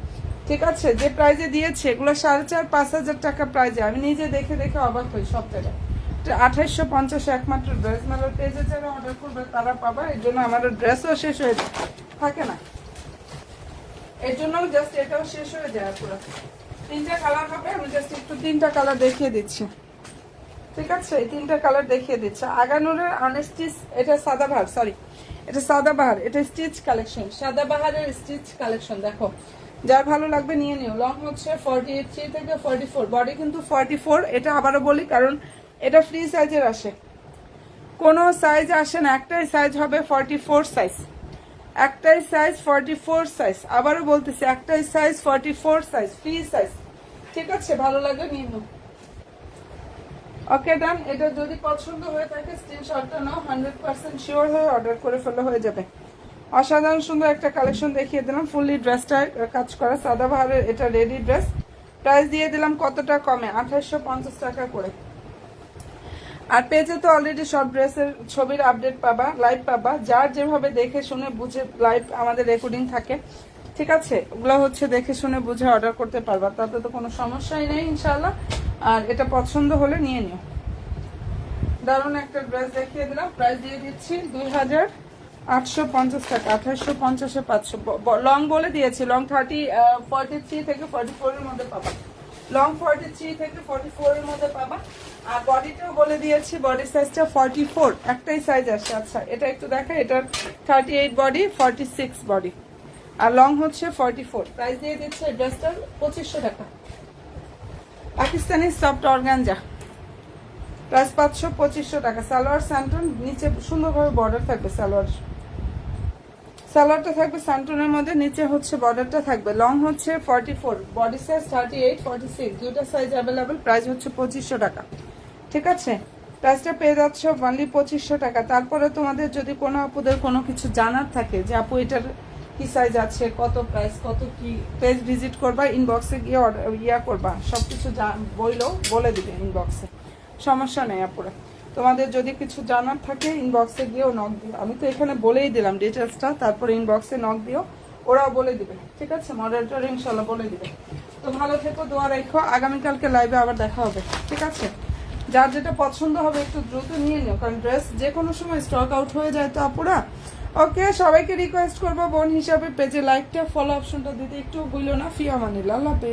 ঠিক আছে। যে প্রাইজে দিয়েছে এগুলো 4500-5000 টাকা প্রাইজে, আমি নিজে দেখে দেখে অবাক হই সব জায়গায়। 2850 একমাত্র ড্রেস মেলার পেজে যারা অর্ডার করবে তারা পাবা। এর জন্য আমাদের ড্রেসও শেষ হয়ে যায়, থাকে না, এর জন্য জাস্ট এটাও শেষ হয়ে যায় পুরো। 3টা কালার হবে, আমি জাস্ট একটু 3টা কালার দেখিয়ে দিচ্ছি, ঠিক আছে। এই 3টা কালার দেখিয়ে দিচ্ছে। আগানুরের আনস্টিচ, এটা সাদাবাহার, সরি এটা সাদাবাহার, এটা স্টিচ কালেকশন, সাদাবাহারের স্টিচ কালেকশন। দেখো যার ভালো লাগবে নিয়ে নিও। লং হচ্ছে 43 থেকে 44, বডি কিন্তু 44। এটা আবারও বলি কারণ এটা ফ্রি সাইজের আসে, কোনো সাইজ আসে না, একটাই সাইজ হবে 44 সাইজ, একটাই সাইজ 44 সাইজ। আবারও বলতেছি একটাই সাইজ 44 সাইজ, ফ্রি সাইজ। ঠিক আছে, ভালো লাগবে নিয়ে নাও। ওকে ডান। এটা যদি পছন্দ হয়ে থাকে স্ক্রিনশটটা নাও, 100% শিওর হয়ে অর্ডার করে ফেলে হয়ে যাবে। অসাধারণ সুন্দর একটা কালেকশন দেখিয়ে দিলাম, ফুললি ড্রেসটা কাজ করা সাদাবাহারের, এটা রেডি ড্রেস। প্রাইস দিয়ে দিলাম কতটা কমে, 2850 টাকা করে। আর পেজে তো অলরেডি সব ড্রেসের ছবির আপডেট পাবা, লাইভ পাবা, যার যেভাবে দেখে শুনে বুঝে লাইভ আমাদের রেকর্ডিং থাকে, ঠিক আছে, ওগুলো হচ্ছে দেখে শুনে বুঝে অর্ডার করতে পারবা, তাতে তো কোনো সমস্যাই নেই ইনশাল্লাহ। আর এটা পছন্দ হলে নিয়ে নিও। দারুণ একটা ড্রেস দেখিয়ে দিলাম, প্রাইস দিয়ে দিচ্ছি 2850 টাকা, 2850-এ 500। লং বলে দিয়েছি, লং 43 থেকে 44 এর মধ্যে পাবা, লং 43 থেকে 44 এর মধ্যে পাবা। আর বডিটাও বলে দিয়েছি, বডি সাইজটা 44, একটাই সাইজ আসে। আচ্ছা এটা একটু দেখা, এটা 38 বডি, 46 বডি, আর লং হচ্ছে 44। প্রাইস দিয়ে দিচ্ছে ড্রেসটার 2500 টাকা। পাকিস্তানি সফট অর্গানজা, প্রাইস 500-2500 টাকা। সালোয়ার স্যান্টন, নিচে সুন্দরভাবে বর্ডার থাকবে, সালোয়ারটা থাকবে স্যান্টনের মধ্যে, নিচে হচ্ছে বর্ডারটা থাকবে। লং হচ্ছে 44, বডি সাইজ 38, 46, দুইটা সাইজ অ্যাভেলেবেল। প্রাইস হচ্ছে 2500 টাকা। ঠিক আছে, প্রাইসটা পেয়ে যাচ্ছ অনলি 2500 টাকা। তারপরে তোমাদের যদি কোনো আপুদের কোনো কিছু জানার থাকে যে আপু এটার কি সাইজ আছে, কত প্রাইস, কত কি, পেজ ভিজিট করবা, ইনবক্সে গিয়ে ইয়া করবা, সব কিছু বইলেও বলে দিবে ইনবক্সে, সমস্যা নেই আপুরা। তোমাদের যদি কিছু জানার থাকে ইনবক্সে গিয়েও নক দিও, আমি তো এখানে বলেই দিলাম ডিটেলসটা, তারপরে ইনবক্সে নক দিও, ওরাও বলে দিবে। ঠিক আছে, মডারেটর ইনশাল্লাহ বলে দিবে। তো ভালো থেকো, দোয়া রেখো, আগামীকালকে লাইভে আবার দেখা হবে। ঠিক আছে, যার যেটা পছন্দ হবে একটু দ্রুত নিয়ে নিও, কারণ ড্রেস যে কোনো সময় স্টক আউট হয়ে যায় তো আপুরা। ওকে, সবাইকে রিকোয়েস্ট করবো বোন হিসাবে পেজে লাইকটা, ফলো অপশনটা দিতে একটু ভুলো না। ফি আমানিল্লাহ, আল্লাহ হাফেজ।